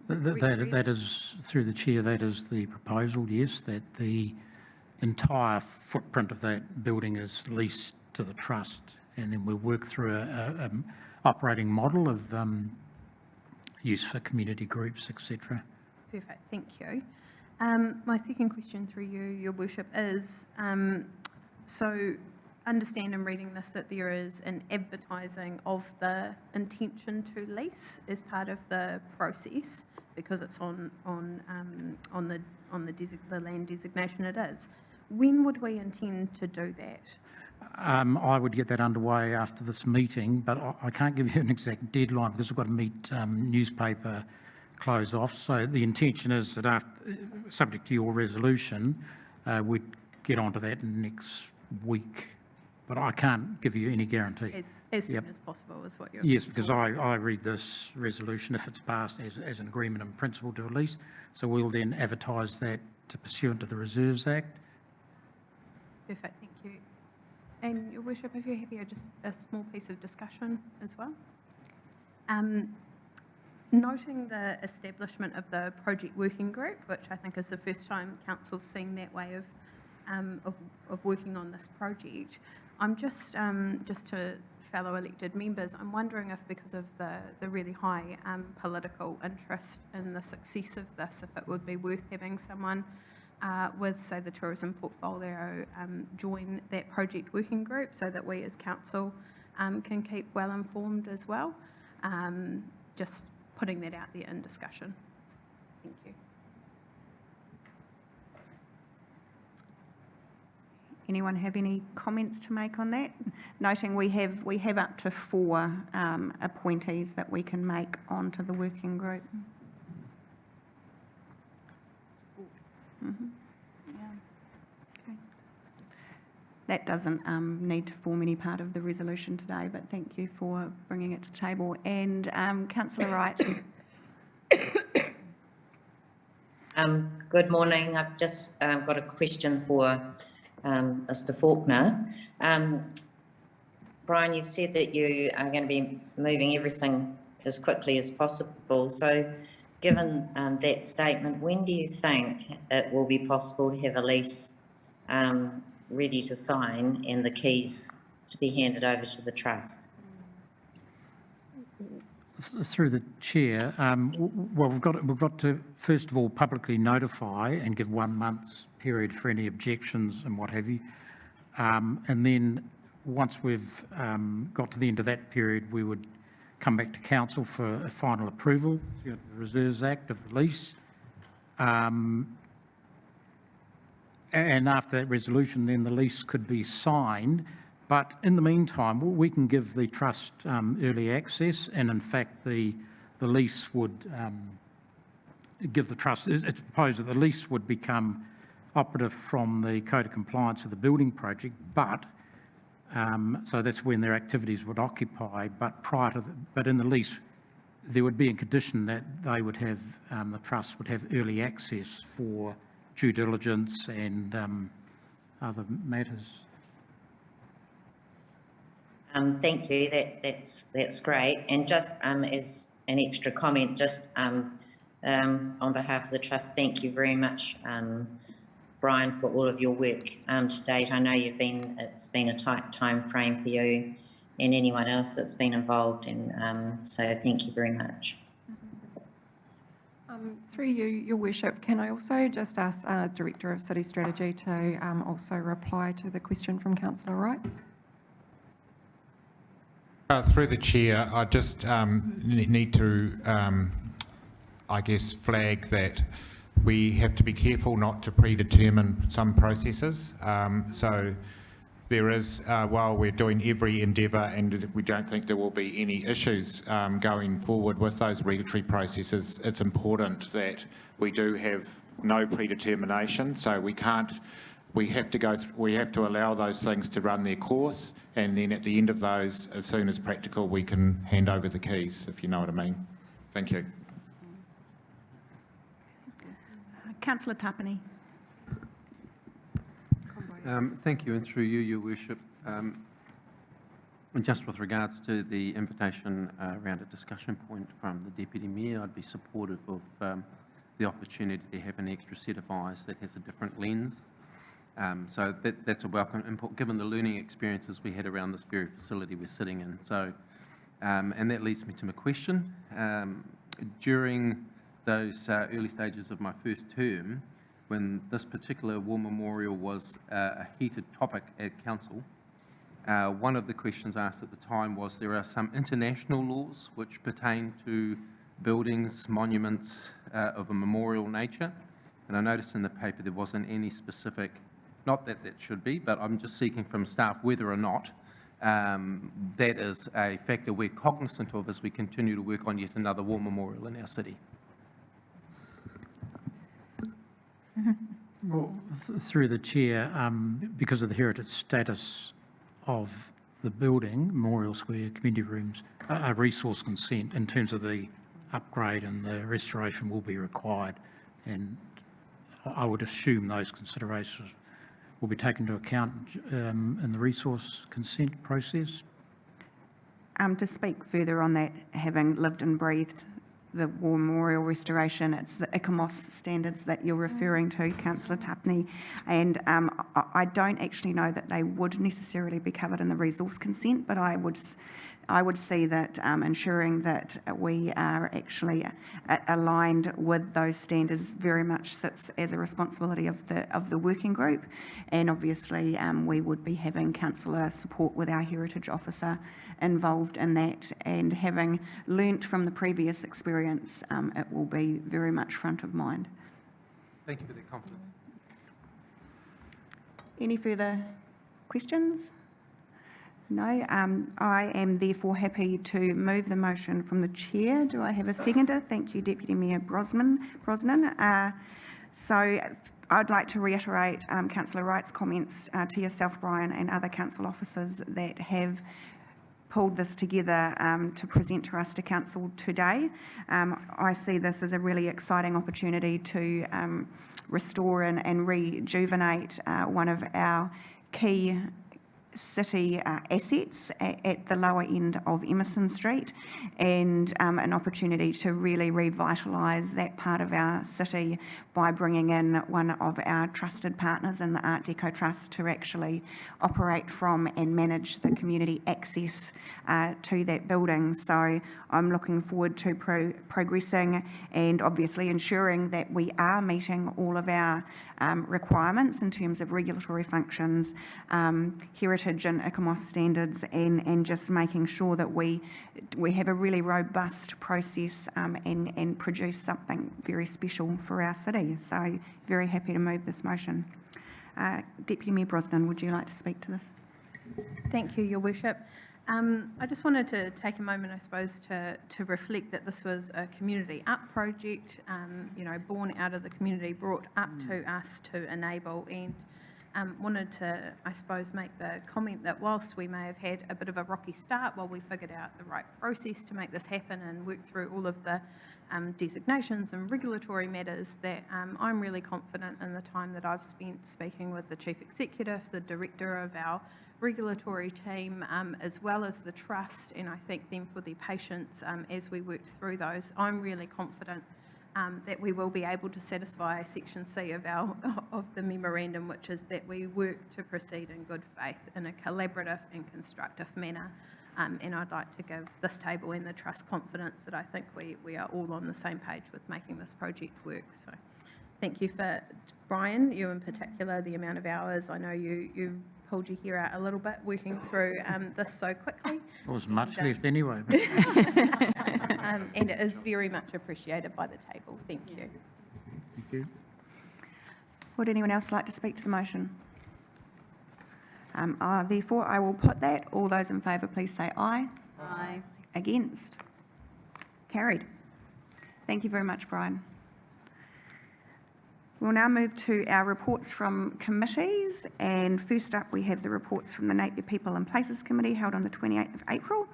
That is, through the chair, that is the proposal, yes, that the entire footprint of that building is leased to the trust, and then we'll work through a operating model of use for community groups, etc. Perfect, thank you. My second question through you, Your Worship, is so understand in reading this that there is an advertising of the intention to lease as part of the process because it's on the land designation it is. When would we intend to do that? I would get that underway after this meeting, but I can't give you an exact deadline because we've got to meet newspaper close off. So the intention is that after, subject to your resolution, we'd get onto that next week. But I can't give you any guarantee. As soon as possible is what you're... Yes, because I read this resolution, if it's passed, as an agreement in principle to release. So we'll then advertise that pursuant to the Reserves Act. Perfect, thank you. And Your Worship, if you're happy, just a small piece of discussion as well. Noting the establishment of the project working group, which I think is the first time Council's seen that way of of working on this project. I'm just to fellow elected members, I'm wondering if, because of the really high political interest in the success of this, if it would be worth having someone with, say, the tourism portfolio join that project working group, so that we as council can keep well informed as well. Just putting that out there in discussion. Thank you. Anyone have any comments to make on that? Noting we have up to 4 appointees that we can make onto the working group. Okay. That doesn't need to form any part of the resolution today, but thank you for bringing it to table. And Councillor Wright. Good morning. I've just got a question for Mr. Faulkner. Brian, you've said that you are going to be moving everything as quickly as possible. So given that statement, when do you think it will be possible to have a lease ready to sign and the keys to be handed over to the trust? Through the chair, well, we've got to first of all publicly notify and give 1 month's period for any objections and what have you, and then once we've got to the end of that period, we would come back to council for a final approval, the Reserves Act of the lease, and after that resolution, then the lease could be signed. But in the meantime, we can give the trust early access, and in fact, the lease would give the trust. It's proposed that the lease would become operative from the Code of Compliance of the building project, but so that's when their activities would occupy. But but in the lease, there would be a condition that they would have the trust would have early access for due diligence and other matters. Thank you. That's great. And just as an extra comment, just on behalf of the trust, thank you very much, Brian, for all of your work to date. I know it's been a tight time frame for you and anyone else that's been involved, and so thank you very much. Through you, Your Worship, can I also just ask Director of City Strategy to also reply to the question from Councillor Wright? Through the chair, I just need to, I guess, flag that we have to be careful not to predetermine some processes. So there is, while we're doing every endeavour and we don't think there will be any issues going forward with those regulatory processes, it's important that we do have no predetermination. So we have to allow those things to run their course, and then at the end of those, as soon as practical, we can hand over the keys, if you know what I mean. Thank you. Councillor Tapani. Thank you, and through you, Your Worship. And just with regards to the invitation around a discussion point from the Deputy Mayor, I'd be supportive of the opportunity to have an extra set of eyes that has a different lens. So that's a welcome input, given the learning experiences we had around this very facility we're sitting in. So, and that leads me to my question. During those early stages of my first term, when this particular war memorial was a heated topic at council, one of the questions asked at the time was, there are some international laws which pertain to buildings, monuments of a memorial nature, and I noticed in the paper there wasn't any specific. Not that that should be, but I'm just seeking from staff whether or not that is a factor we're cognizant of as we continue to work on yet another war memorial in our city. Well, through the chair, because of the heritage status of the building, Memorial Square, community rooms, a resource consent in terms of the upgrade and the restoration will be required, and I would assume those considerations will be taken into account in the resource consent process. To speak further on that, having lived and breathed the War Memorial restoration. It's the ICOMOS standards that you're referring to, Councillor Tupney. And I don't actually know that they would necessarily be covered in the resource consent, but I would see that ensuring that we are actually aligned with those standards very much sits as a responsibility of the working group. And obviously we would be having councillor support with our heritage officer involved in that, and having learnt from the previous experience, it will be very much front of mind. Thank you for that confidence. Any further questions? No. I am therefore happy to move the motion from the chair. Do I have a seconder? Thank you, Deputy Mayor Brosnan. So I'd like to reiterate Councillor Wright's comments to yourself, Brian, and other council officers that have pulled this together to present to us to council today. I see this as a really exciting opportunity to restore and rejuvenate one of our key city assets at the lower end of Emerson Street, and an opportunity to really revitalise that part of our city by bringing in one of our trusted partners in the Art Deco Trust to actually operate from and manage the community access to that building. So I'm looking forward to progressing and obviously ensuring that we are meeting all of our requirements in terms of regulatory functions, heritage and ICOMOS standards, and just making sure that we have a really robust process and produce something very special for our city. So very happy to move this motion. Deputy Mayor Brosnan, would you like to speak to this? Thank you, Your Worship. I just wanted to take a moment, I suppose, to reflect that this was a community up project, born out of the community, brought up to us to enable, and wanted to, I suppose, make the comment that whilst we may have had a bit of a rocky start while we figured out the right process to make this happen and work through all of the designations and regulatory matters, that I'm really confident in the time that I've spent speaking with the Chief Executive, the Director of our regulatory team, as well as the Trust, and I thank them for their patience as we worked through those. I'm really confident that we will be able to satisfy Section C of the memorandum, which is that we work to proceed in good faith in a collaborative and constructive manner. And I'd like to give this table and the Trust confidence that I think we are all on the same page with making this project work. So thank you for, Brian, you in particular, the amount of hours. I know you pulled your hair out a little bit working through this so quickly. There was much left anyway. And it is very much appreciated by the table. Thank you. Thank you. Would anyone else like to speak to the motion? Therefore, I will put that. All those in favour, please say aye. Aye. Against? Carried. Thank you very much, Brian. We'll now move to our reports from committees, and first up we have the reports from the Napier People and Places Committee held on the 28th of April,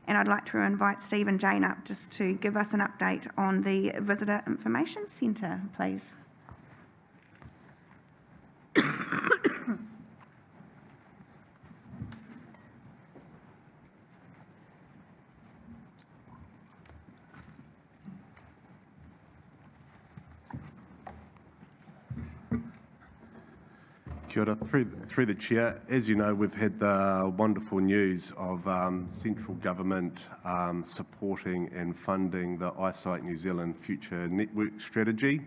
and I'd like to invite Steve and Jane up just to give us an update on the Visitor Information Centre, please. Kia ora. Through the chair, as you know, we've had the wonderful news of central government supporting and funding the Eyesight New Zealand Future Network Strategy.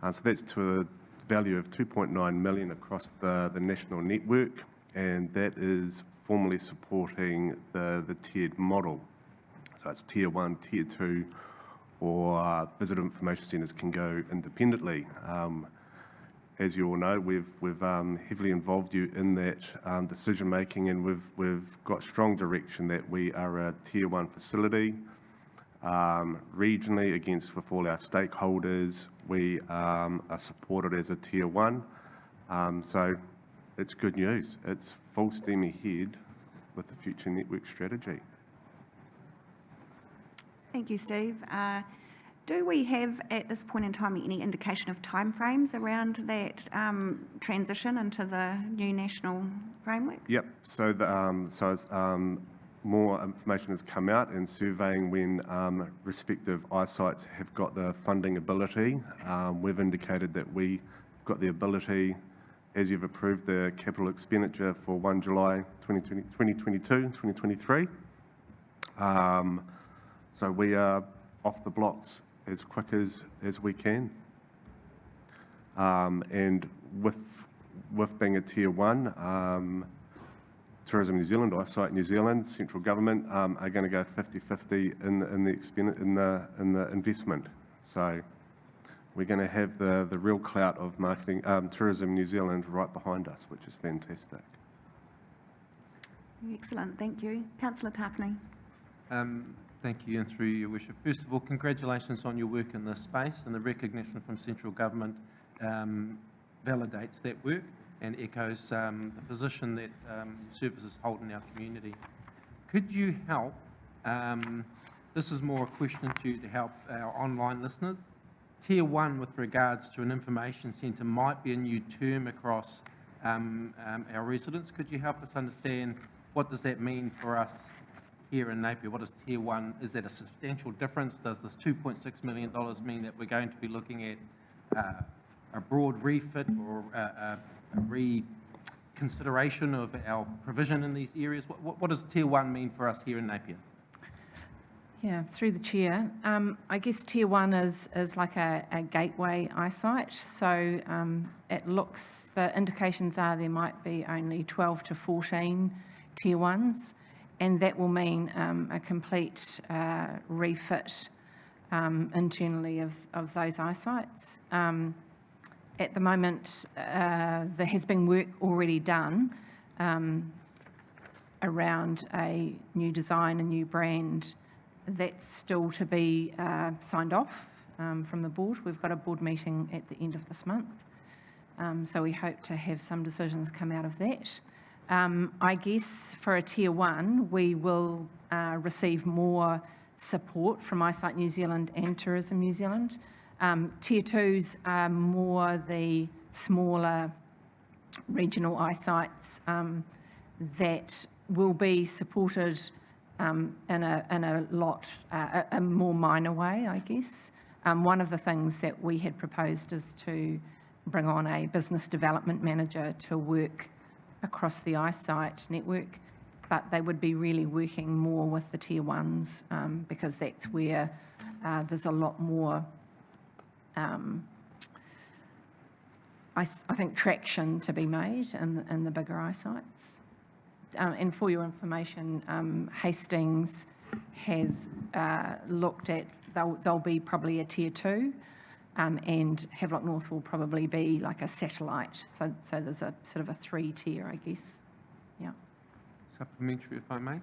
So that's to a value of 2.9 million across the national network, and that is formally supporting the tiered model. So it's tier 1, tier 2, or visitor information centres can go independently. As you all know, we've heavily involved you in that decision making, and we've got strong direction that we are a tier 1 facility. Regionally, with all our stakeholders, we are supported as a tier 1. So it's good news. It's full steam ahead with the Future Network Strategy. Thank you, Steve. Do we have, at this point in time, any indication of timeframes around that transition into the new national framework? Yep. So, more information has come out and surveying when respective eyesites have got the funding ability. We've indicated that we got the ability, as you've approved the capital expenditure for 1 July 2022, 2023. So we are off the blocks as quick as we can. And with being a Tier 1, Tourism New Zealand, Eyesight New Zealand, central government are going to go 50-50 in the investment. So we're going to have the real clout of marketing Tourism New Zealand right behind us, which is fantastic. Excellent, thank you. Councillor Tarpany. Thank you, and through your worship. First of all, congratulations on your work in this space, and the recognition from central government validates that work and echoes the position that services hold in our community. Could you help, this is more a question to you to help our online listeners. Tier 1 with regards to an information centre might be a new term across our residents. Could you help us understand what does that mean for us here in Napier? What is Tier 1? Is that a substantial difference? Does this $2.6 million mean that we're going to be looking at a broad refit or a reconsideration of our provision in these areas? What does Tier 1 mean for us here in Napier? Yeah, through the chair. I guess Tier 1 is like a gateway eyesight. So it looks, the indications are there might be only 12 to 14 Tier 1s, and that will mean a complete refit internally of those eyesights. At the moment, there has been work already done around a new design, a new brand. That's still to be signed off from the board. We've got a board meeting at the end of this month. So we hope to have some decisions come out of that. I guess for a Tier 1, we will receive more support from Eyesight New Zealand and Tourism New Zealand. Tier 2s are more the smaller regional eyesights that will be supported in a lot, a more minor way, I guess. One of the things that we had proposed is to bring on a business development manager to work across the eyesight network, but they would be really working more with the Tier 1s because that's where there's a lot more, I think, traction to be made in the bigger eyesights. And for your information, Hastings has looked at, they'll be probably a Tier 2, and Havelock North will probably be like a satellite. So there's a sort of a 3-tier, I guess. Yeah. Supplementary, if I may.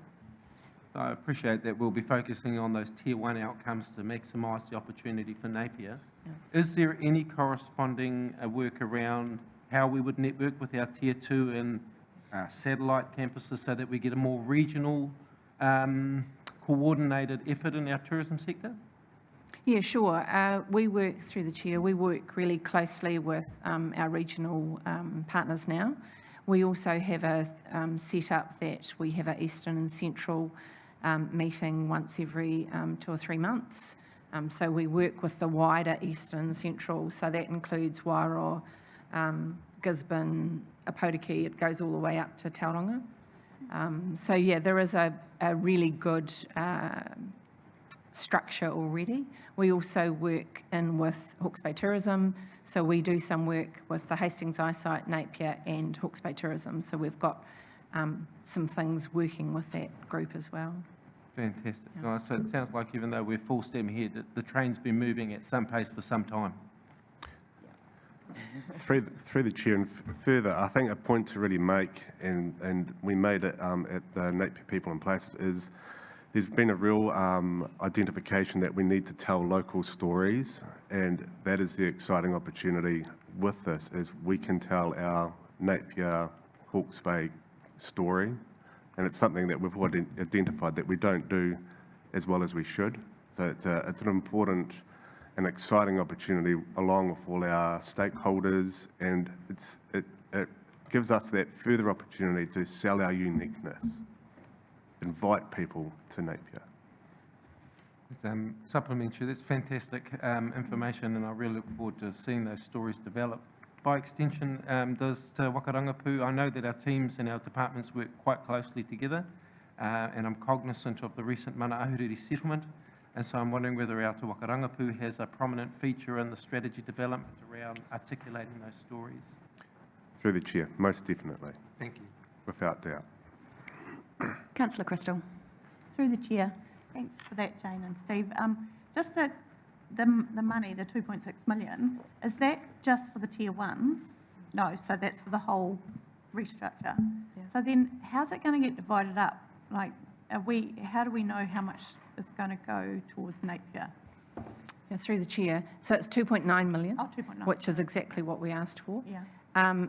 I appreciate that we'll be focusing on those Tier 1 outcomes to maximise the opportunity for Napier. Yeah. Is there any corresponding work around how we would network with our Tier 2 and satellite campuses so that we get a more regional coordinated effort in our tourism sector? Yeah, sure. We work through the chair. We work really closely with our regional partners now. We also have a set up that we have an Eastern and Central meeting once every 2 or 3 months. So we work with the wider Eastern and Central, so that includes Wairoa, Gisborne, Apotiki, it goes all the way up to Tauranga. So yeah, there is a really good structure already. We also work in with Hawke's Bay Tourism, so we do some work with the Hastings Eyesight, Napier and Hawke's Bay Tourism, so we've got some things working with that group as well. Fantastic. Yeah. So it sounds like even though we're full steam ahead, the train's been moving at some pace for some time. Through the chair and further, I think a point to really make, and we made it at the Napier People and Places, is there's been a real identification that we need to tell local stories, and that is the exciting opportunity with this, is we can tell our Napier Hawke's Bay story, and it's something that we've identified that we don't do as well as we should. So it's an important and exciting opportunity along with all our stakeholders, and it gives us that further opportunity to sell our uniqueness. invite people to Napier. Supplementary, that's fantastic information, and I really look forward to seeing those stories develop. By extension, does Te Wakarangapu, I know that our teams and our departments work quite closely together, and I'm cognizant of the recent Mana Ahuriri settlement, and so I'm wondering whether our Te Wakarangapu has a prominent feature in the strategy development around articulating those stories. Through the Chair, most definitely, Thank you. without doubt. Councillor Crystal. Through the chair. Thanks for that, Jane and Steve. Just the money, the 2.6 million, is that just for the tier ones? No, so that's for the whole restructure. Yeah. So then how's it going to get divided up? Like, how do we know how much is going to go towards Napier? Yeah, through the chair. So it's 2.9 million, Oh, 2.9. which is exactly what we asked for. Yeah.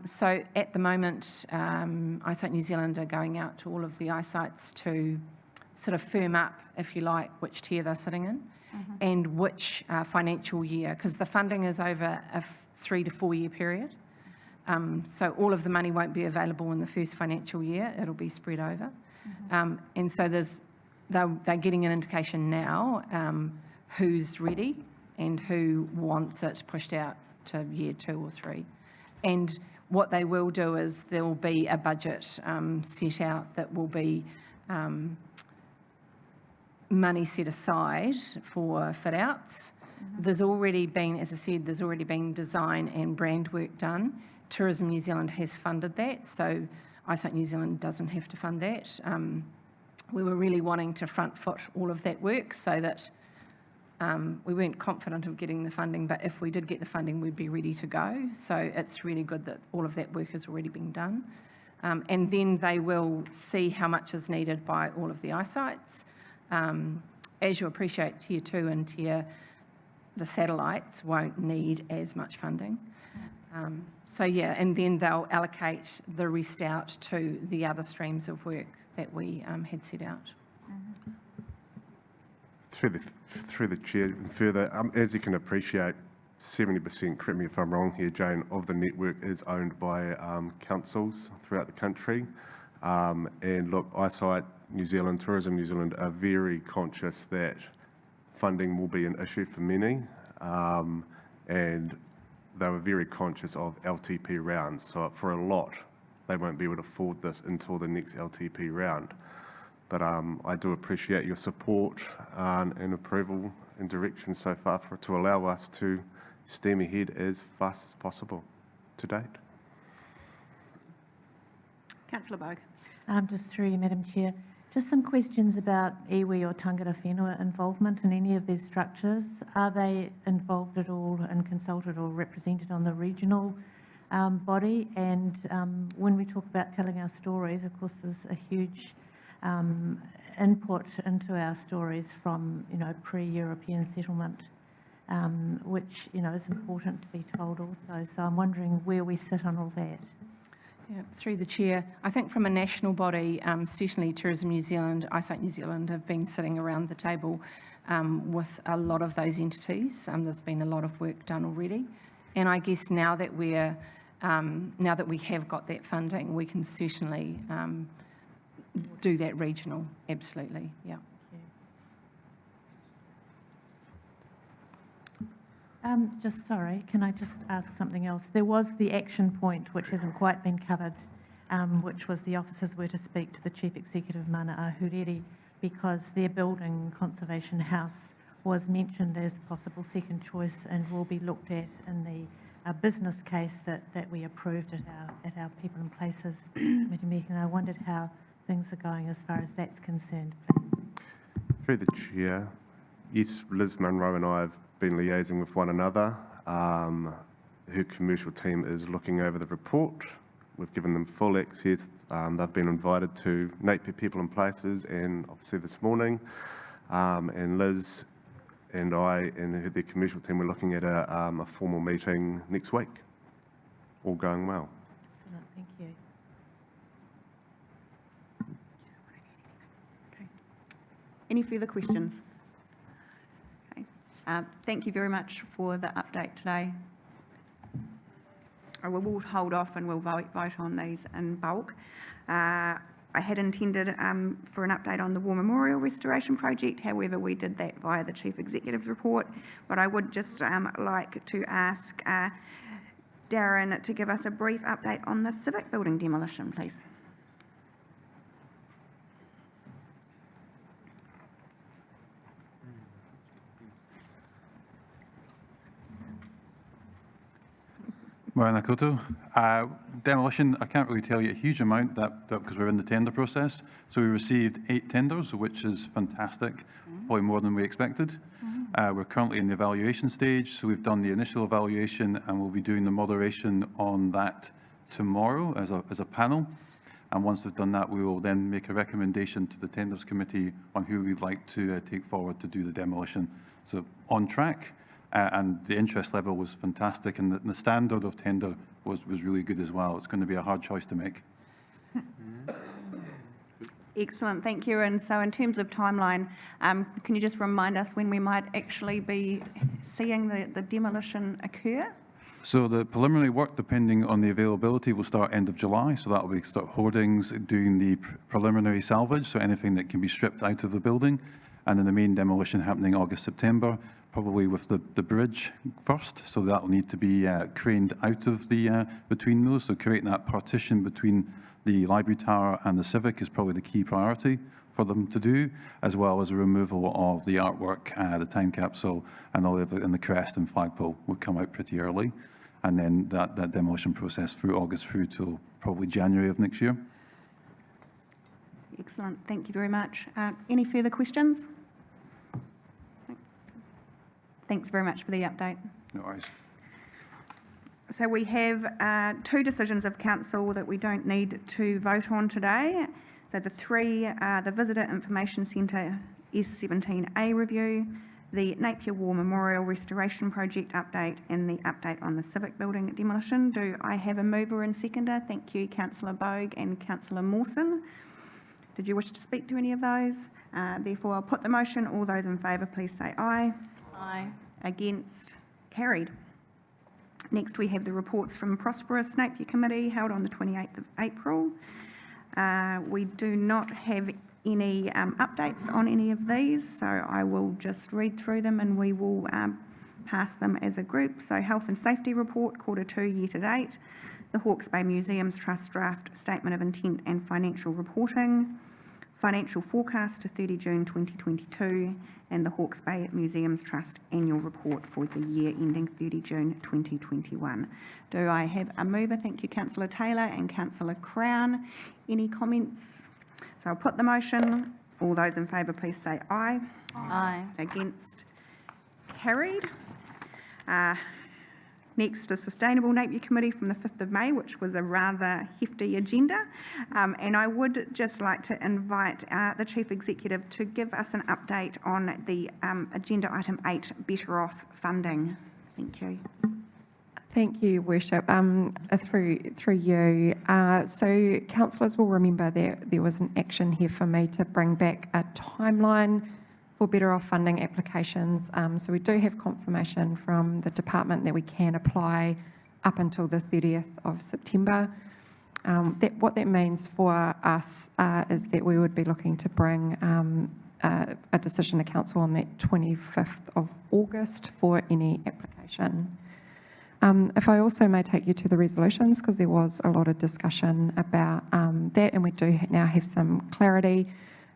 So at the moment, Eyesight New Zealand are going out to all of the eyesights to sort of firm up, if you like, which tier they're sitting in and which financial year, because the funding is over a 3 to 4 year period. So all of the money won't be available in the first financial year, it'll be spread over. And so they're getting an indication now who's ready and who wants it pushed out to year 2 or 3. And what they will do is there will be a budget set out that will be money set aside for fit outs. There's already been, as I said, there's already been design and brand work done. Tourism New Zealand has funded that, so Eyesight New Zealand doesn't have to fund that. We were really wanting to front foot all of that work so that we weren't confident of getting the funding, but if we did get the funding, we'd be ready to go. So it's really good that all of that work has already been done. And then they will see how much is needed by all of the eyesights. As you appreciate, tier 2 and the satellites won't need as much funding. So yeah, and then they'll allocate the rest out to the other streams of work that we had set out. Through the Chair, and further, as you can appreciate, 70%, correct me if I'm wrong here, Jane, of the network is owned by councils throughout the country. And look, Eyesight New Zealand, Tourism New Zealand are very conscious that funding will be an issue for many. And they were very conscious of LTP rounds. So for a lot, they won't be able to afford this until the next LTP round. But I do appreciate your support and approval and direction so far to allow us to steam ahead as fast as possible to date. Councillor Bogue. Just through you, Madam Chair. Just some questions about iwi or tangata whenua involvement in any of these structures. Are they involved at all and consulted or represented on the regional body? And when we talk about telling our stories, of course, there's a huge input into our stories from, pre-European settlement, which, is important to be told also. So I'm wondering where we sit on all that. Yeah, through the chair, I think from a national body, certainly Tourism New Zealand, Eyesight New Zealand have been sitting around the table with a lot of those entities. There's been a lot of work done already, and I guess now that we have got that funding, we can certainly do that regional. Absolutely, yeah. Sorry, can I just ask something else? There was the action point, which hasn't quite been covered, which was the officers were to speak to the Chief Executive, Mana Ahuriri, because their building conservation house was mentioned as possible second choice and will be looked at in the business case that we approved at our People and Places committee meeting. And I wondered how things are going as far as that's concerned, please. Through the Chair, yes, Liz Munro and I have been liaising with one another. Her commercial team is looking over the report. We've given them full access. They've been invited to Napier People and Places, and obviously this morning. And Liz and I and their commercial team are looking at a formal meeting next week. All going well. Excellent, thank you. Okay. Any further questions? Thank you very much for the update today. We will hold off and we'll vote on these in bulk. I had intended for an update on the War Memorial Restoration Project. However, we did that via the Chief Executive's report. But I would just like to ask Darren to give us a brief update on the Civic building demolition, please. Morena koutou. Demolition, I can't really tell you a huge amount that because we're in the tender process. So we received 8 tenders, which is fantastic, probably more than we expected. We're currently in the evaluation stage, so we've done the initial evaluation and we'll be doing the moderation on that tomorrow as a panel. And once we've done that, we will then make a recommendation to the tenders committee on who we'd like to take forward to do the demolition. So on track. And the interest level was fantastic, and the standard of tender was really good as well. It's going to be a hard choice to make. Excellent, thank you. And so in terms of timeline, can you just remind us when we might actually be seeing the demolition occur? So the preliminary work, depending on the availability, will start end of July. So that will be start hoardings, doing the preliminary salvage, so anything that can be stripped out of the building, and then the main demolition happening August, September. Probably with the bridge first, so that will need to be craned out of the between those. So creating that partition between the library tower and the Civic is probably the key priority for them to do, as well as the removal of the artwork, the time capsule, and all of the, and the crest and flagpole would come out pretty early, and then that demolition process through August through till probably January of next year. Excellent, thank you very much. Any further questions? Thanks very much for the update. No worries. So we have 2 decisions of council that we don't need to vote on today. So the 3 are the Visitor Information Centre S17A review, the Napier War Memorial Restoration Project update, and the update on the Civic building demolition. Do I have a mover and seconder? Thank you, Councillor Bogue and Councillor Mawson. Did you wish to speak to any of those? Therefore, I'll put the motion. All those in favour, please say aye. Aye. Against? Carried. Next, we have the reports from Prosperous Snapey Committee held on the 28th of April. We do not have any updates on any of these, so I will just read through them and we will pass them as a group. So Health and Safety Report, Q2 year to date, the Hawke's Bay Museums Trust Draft Statement of Intent and Financial Reporting, Financial Forecast to 30 June 2022, and the Hawke's Bay Museums Trust Annual Report for the year ending 30 June 2021. Do I have a mover? Thank you, Councillor Taylor and Councillor Crown. Any comments? So I'll put the motion. All those in favour, please say aye. Aye. Against? Carried. Next, a Sustainable Napier Committee from the 5th of May, which was a rather hefty agenda. And I would just like to invite the Chief Executive to give us an update on the agenda item 8, Better Off funding. Thank you. Thank you, Worship. Through you. So councillors will remember that there was an action here for me to bring back a timeline for Better Off funding applications. So we do have confirmation from the department that we can apply up until the 30th of September. What that means for us is that we would be looking to bring a decision to council on that 25th of August for any application. If I also may take you to the resolutions, because there was a lot of discussion about that, and we do now have some clarity.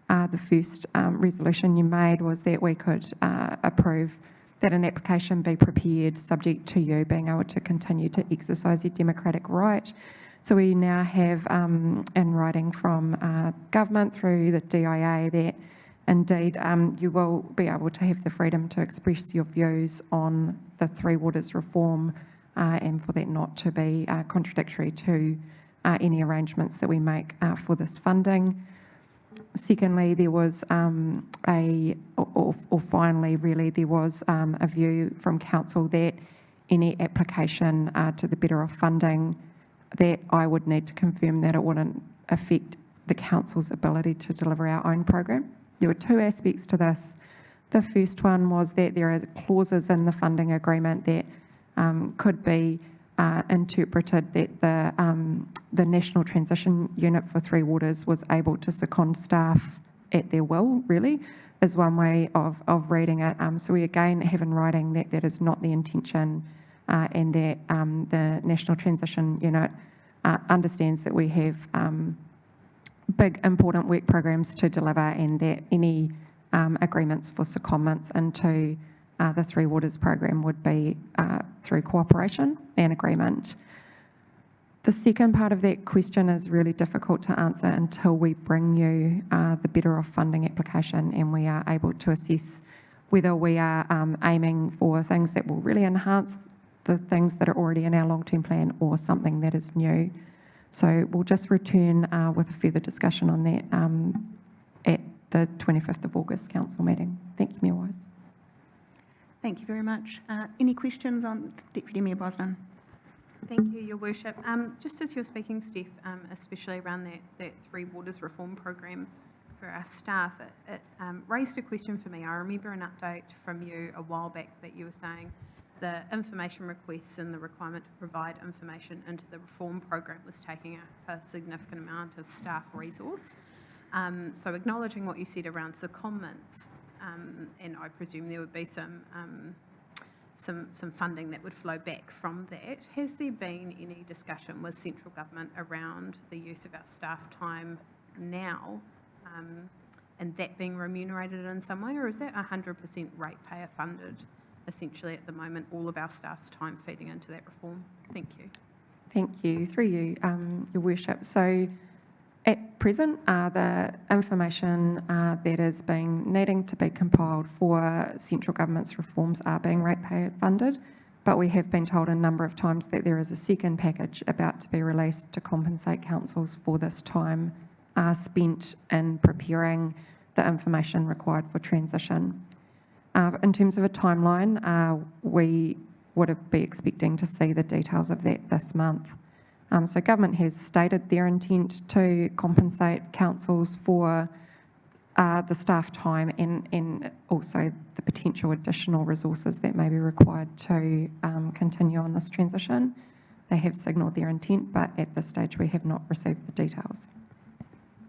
The first resolution you made was that we could approve that an application be prepared subject to you being able to continue to exercise your democratic right. So we now have in writing from government through the DIA that indeed you will be able to have the freedom to express your views on the Three Waters reform and for that not to be contradictory to any arrangements that we make for this funding. Secondly, there was finally really, there was a view from council that any application to the Better Off funding, that I would need to confirm that it wouldn't affect the council's ability to deliver our own program. There were 2 aspects to this. The first one was that there are clauses in the funding agreement that could be interpreted that the National Transition Unit for Three Waters was able to second staff at their will, really, is one way of reading it. So we again have in writing that that is not the intention, and that the National Transition Unit understands that we have big, important work programs to deliver, and that any agreements for secondments into the Three Waters program would be through cooperation and agreement. The second part of that question is really difficult to answer until we bring you the Better Off funding application and we are able to assess whether we are aiming for things that will really enhance the things that are already in our long-term plan or something that is new. So we'll just return with a further discussion on that at the 25th of August council meeting. Thank you, Mayor Wise. Thank you very much. Any questions on Deputy Mayor Brosnan? Thank you, Your Worship. Just as you're speaking, Steph, especially around that Three Waters reform program for our staff, it raised a question for me. I remember an update from you a while back that you were saying the information requests and the requirement to provide information into the reform program was taking up a significant amount of staff resource. So acknowledging what you said around secondments, and I presume there would be some funding that would flow back from that. Has there been any discussion with central government around the use of our staff time now, and that being remunerated in some way, or is that 100% ratepayer funded, essentially at the moment, all of our staff's time feeding into that reform? Thank you. Thank you. Through you, Your Worship. So at present, the information that is needing to be compiled for central government's reforms are being ratepayer funded, but we have been told a number of times that there is a second package about to be released to compensate councils for this time spent in preparing the information required for transition. In terms of a timeline, we would be expecting to see the details of that this month. So government has stated their intent to compensate councils for the staff time and also the potential additional resources that may be required to continue on this transition. They have signalled their intent, but at this stage we have not received the details.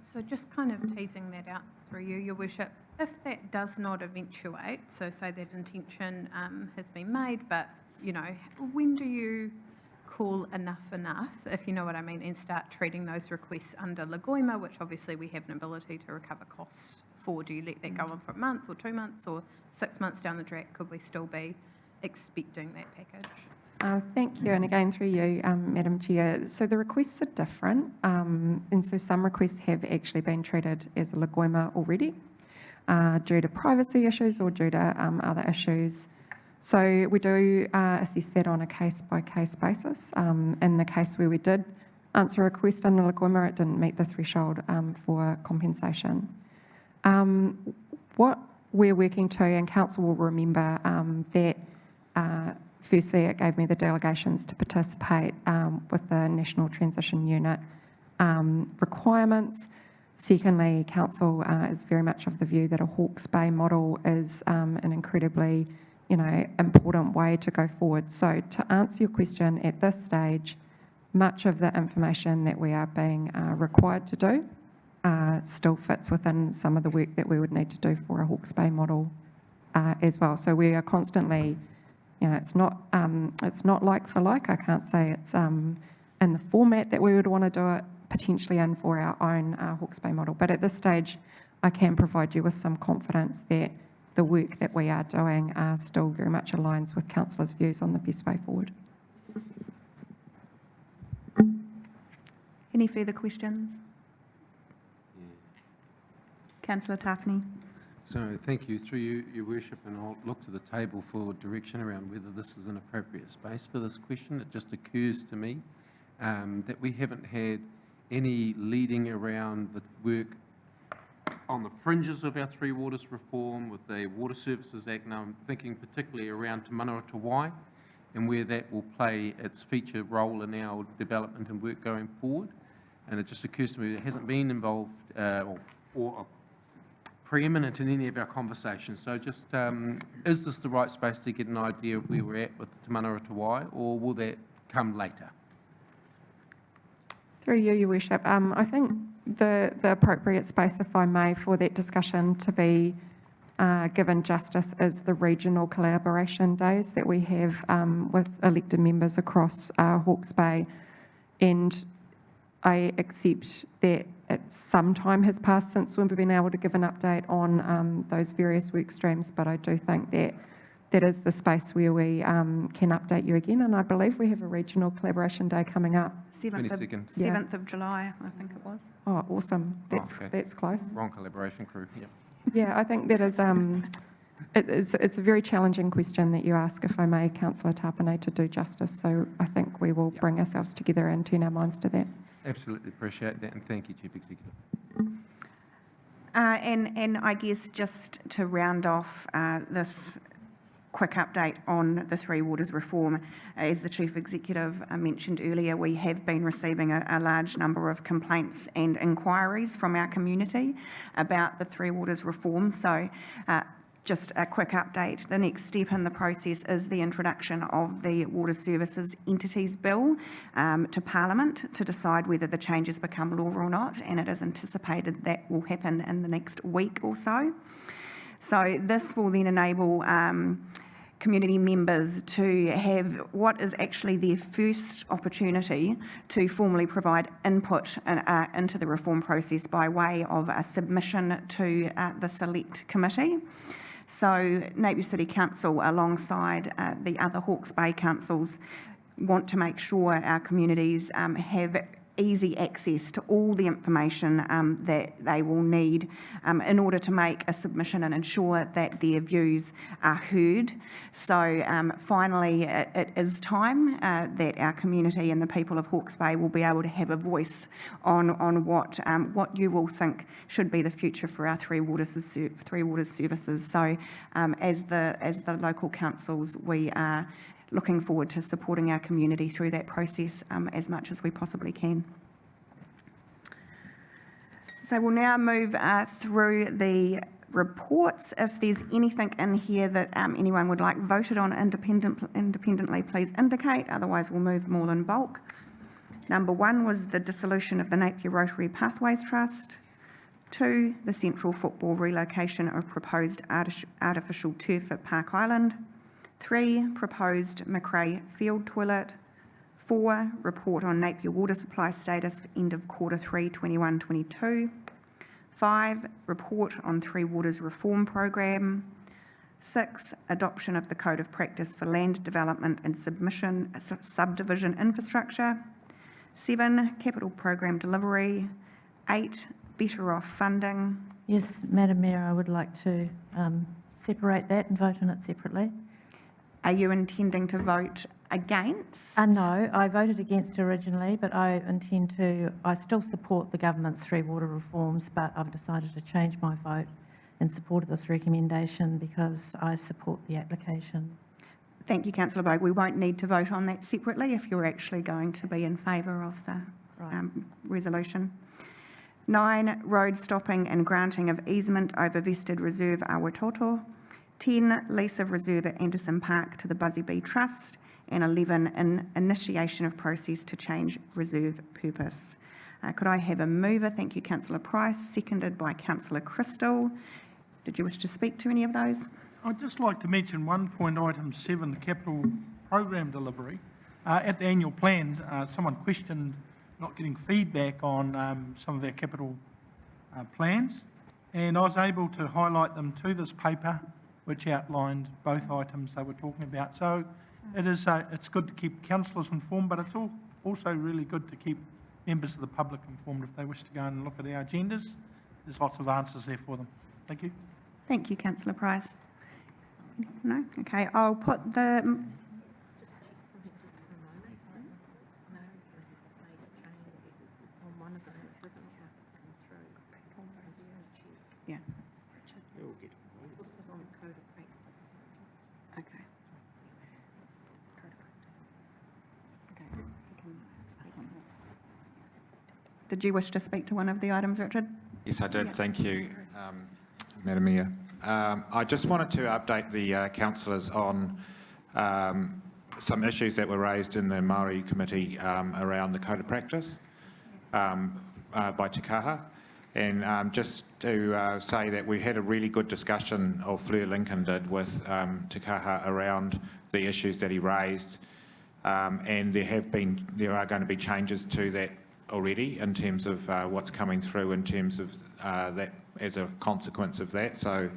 So just kind of teasing that out through you, Your Worship, if that does not eventuate, so say that intention has been made, but, you know, when do you call enough, if you know what I mean, and start treating those requests under Lagoima, which obviously we have an ability to recover costs for? Do you let that go on for a month or 2 months or 6 months down the track? Could we still be expecting that package? Thank you, and again through you, Madam Chair. So the requests are different, and so some requests have actually been treated as a Lagoima already due to privacy issues or due to other issues. So we do assess that on a case-by-case basis. In the case where we did answer a request under Lagoima, it didn't meet the threshold for compensation. What we're working to, and Council will remember that firstly it gave me the delegations to participate with the National Transition Unit requirements. Secondly, Council is very much of the view that a Hawke's Bay model is an incredibly important way to go forward. So to answer your question, at this stage, much of the information that we are being required to do still fits within some of the work that we would need to do for a Hawke's Bay model as well. So we are constantly, it's not like for like. I can't say it's in the format that we would want to do it potentially in for our own Hawke's Bay model. But at this stage, I can provide you with some confidence that the work that we are doing still very much aligns with councillors' views on the best way forward. Any further questions? Councillor Tafney. So thank you. Through you, Your Worship, and I'll look to the table for direction around whether this is an appropriate space for this question. It just occurs to me that we haven't had any leading around the work on the fringes of our Three Waters reform with the Water Services Act. Now I'm thinking particularly around Te Manawa Te Wai and where that will play its feature role in our development and work going forward. And it just occurs to me that it hasn't been involved or preeminent in any of our conversations. So just, is this the right space to get an idea of where we're at with Te Manawa Te Wai, or will that come later. Through you, Your Worship, I think the appropriate space, if I may, for that discussion to be given justice is the regional collaboration days that we have with elected members across Hawke's Bay. And I accept that some time has passed since we've been able to give an update on those various work streams, but I do think that that is the space where we can update you again. And I believe we have a regional collaboration day coming up. 7th of July, I think it was. Oh, awesome. Okay. That's close. Wrong collaboration crew, yeah. Yeah, I think that is, it's a very challenging question that you ask, if I may, Councillor Tapane, to do justice. So I think we will bring ourselves together and turn our minds to that. Absolutely appreciate that, and thank you, Chief Executive. And I guess just to round off this quick update on the Three Waters reform, as the Chief Executive mentioned earlier, we have been receiving a large number of complaints and inquiries from our community about the Three Waters reform. So just a quick update. The next step in the process is the introduction of the Water Services Entities Bill to Parliament to decide whether the changes become law or not, and it is anticipated that will happen in the next week or so. So this will then enable community members to have what is actually their first opportunity to formally provide input into the reform process by way of a submission to the Select Committee. So Napier City Council, alongside the other Hawke's Bay councils, want to make sure our communities have easy access to all the information that they will need in order to make a submission and ensure that their views are heard. So finally, it is time that our community and the people of Hawke's Bay will be able to have a voice on what you will think should be the future for our Three Waters services. So as the local councils, we are looking forward to supporting our community through that process as much as we possibly can. So we'll now move through the reports. If there's anything in here that anyone would like voted on independently, please indicate. Otherwise, we'll move them all in bulk. Number 1 was the dissolution of the Napier Rotary Pathways Trust. 2, the central football relocation of proposed artificial turf at Park Island. 3, proposed McRae field toilet. 4, report on Napier water supply status for end of Q3 21-22. 5, report on Three Waters reform program. 6, adoption of the Code of Practice for land development and subdivision infrastructure. 7, capital program delivery. 8, better off funding. Yes, Madam Mayor, I would like to separate that and vote on it separately. Are you intending to vote against? No, I voted against originally, but I still support the government's Three Water reforms, but I've decided to change my vote in support of this recommendation because I support the application. Thank you, Councillor Bogue. We won't need to vote on that separately if you're actually going to be in favour of the resolution. 9, road stopping and granting of easement over vested reserve Awatoto. 10, lease of reserve at Anderson Park to the Buzzy Bee Trust. And 11, initiation of process to change reserve purpose. Could I have a mover? Thank you, Councillor Price, seconded by Councillor Crystal. Did you wish to speak to any of those? I'd just like to mention one point, item 7, the capital program delivery. At the annual plan, someone questioned not getting feedback on some of our capital plans, and I was able to highlight them to this paper, which outlined both items they were talking about. So it's good to keep councillors informed, but it's also really good to keep members of the public informed if they wish to go and look at our agendas. There's lots of answers there for them. Thank you. Thank you, Councillor Price. No? Okay, I'll put the... Yeah. Okay. Did you wish to speak to one of the items, Richard? Yes, I did. Thank you, Madam Mayor. I just wanted to update the councillors on some issues that were raised in the Māori committee around the code of practice by Te Kaha. And just to say that we had a really good discussion, or Fleur Lincoln did, with Te Kaha around the issues that he raised. And there are going to be changes to that already in terms of what's coming through in terms of that as a consequence of that. So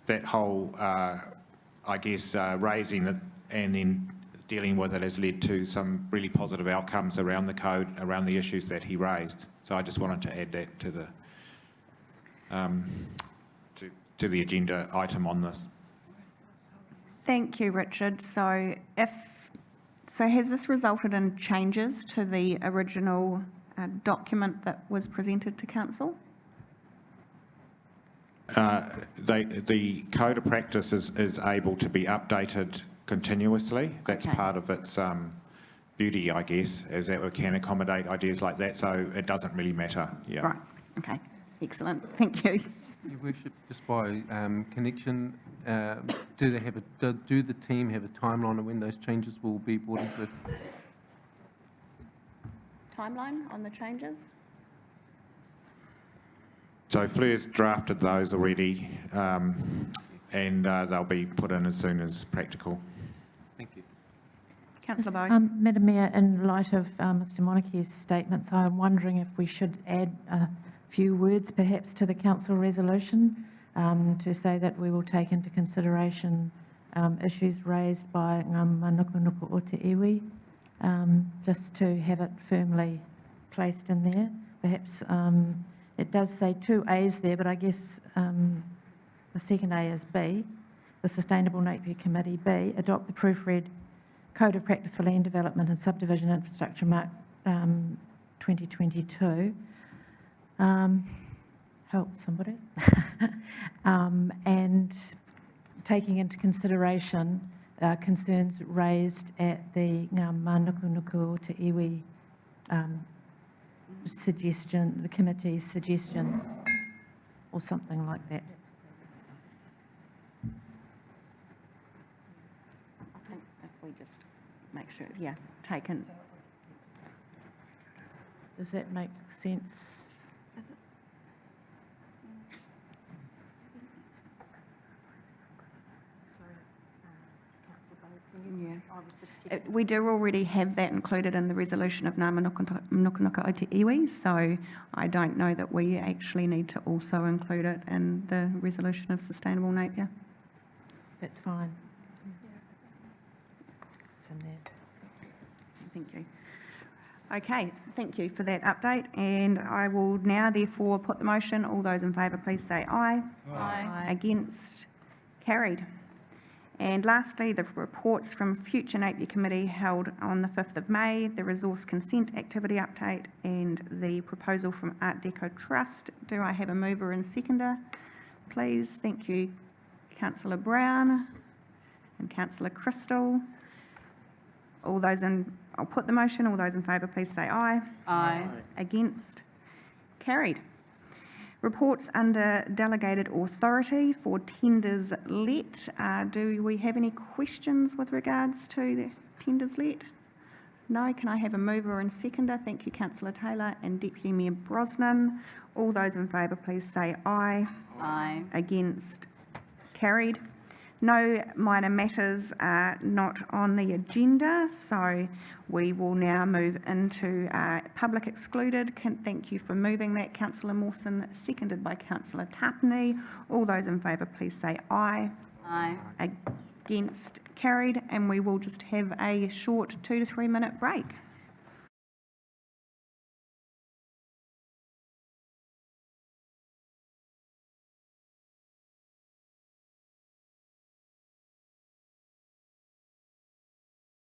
that whole, I guess, raising it and then dealing with it has led to some really positive outcomes around the code, around the issues that he raised. So I just wanted to add that to the agenda item on this. Thank you, Richard. So has this resulted in changes to the original document that was presented to council? The code of practice is able to be updated continuously. That's Okay. part of its beauty, I guess, is that it can accommodate ideas like that. So it doesn't really matter. Yeah. Right, okay, excellent, thank you. Your Worship, just by connection, do the team have a timeline of when those changes will be brought into? Timeline on the changes? So Fleur's drafted those already, and they'll be put in as soon as practical. Thank you. Councillor Bowe. Madam Mayor, in light of Mr Monake's statements, I'm wondering if we should add a few words perhaps to the council resolution to say that we will take into consideration issues raised by Manukunuku o Te Iwi, just to have it firmly placed in there. Perhaps it does say 2 A's there, but I guess the second A is B, the Sustainable Napier Committee. B, adopt the proofread Code of Practice for Land Development and Subdivision Infrastructure Mark 2022. Help somebody. And taking into consideration concerns raised at the Manukunuku o Te Iwi the committee's suggestions, or something like that. I think if we just make sure, yeah, taken. Does that make sense? Yeah. We do already have that included in the resolution of Ngā Manukunuku o Te Iwi, so I don't know that we actually need to also include it in the resolution of Sustainable Napier. That's fine. It's in there. Thank you. Okay, thank you for that update, and I will now therefore put the motion. All those in favour, please say aye. Aye. Against? Carried. And lastly, the reports from future Napier Committee held on the 5th of May, the resource consent activity update and the proposal from Art Deco Trust. Do I have a mover and seconder, please? Thank you, Councillor Brown and Councillor Crystal. I'll put the motion. All those in favour, please say aye. Aye. Against? Carried. Reports under delegated authority for tenders let. Do we have any questions with regards to the tenders let? No. Can I have a mover and seconder? Thank you, Councillor Taylor and Deputy Mayor Brosnan. All those in favour, please say aye. Aye. Against? Carried. No minor matters are not on the agenda, so we will now move into public excluded. Thank you for moving that, Councillor Mawson, seconded by Councillor Tapney. All those in favour, please say aye. Aye. Against? Carried. And we will just have a short 2 to 3 minute break.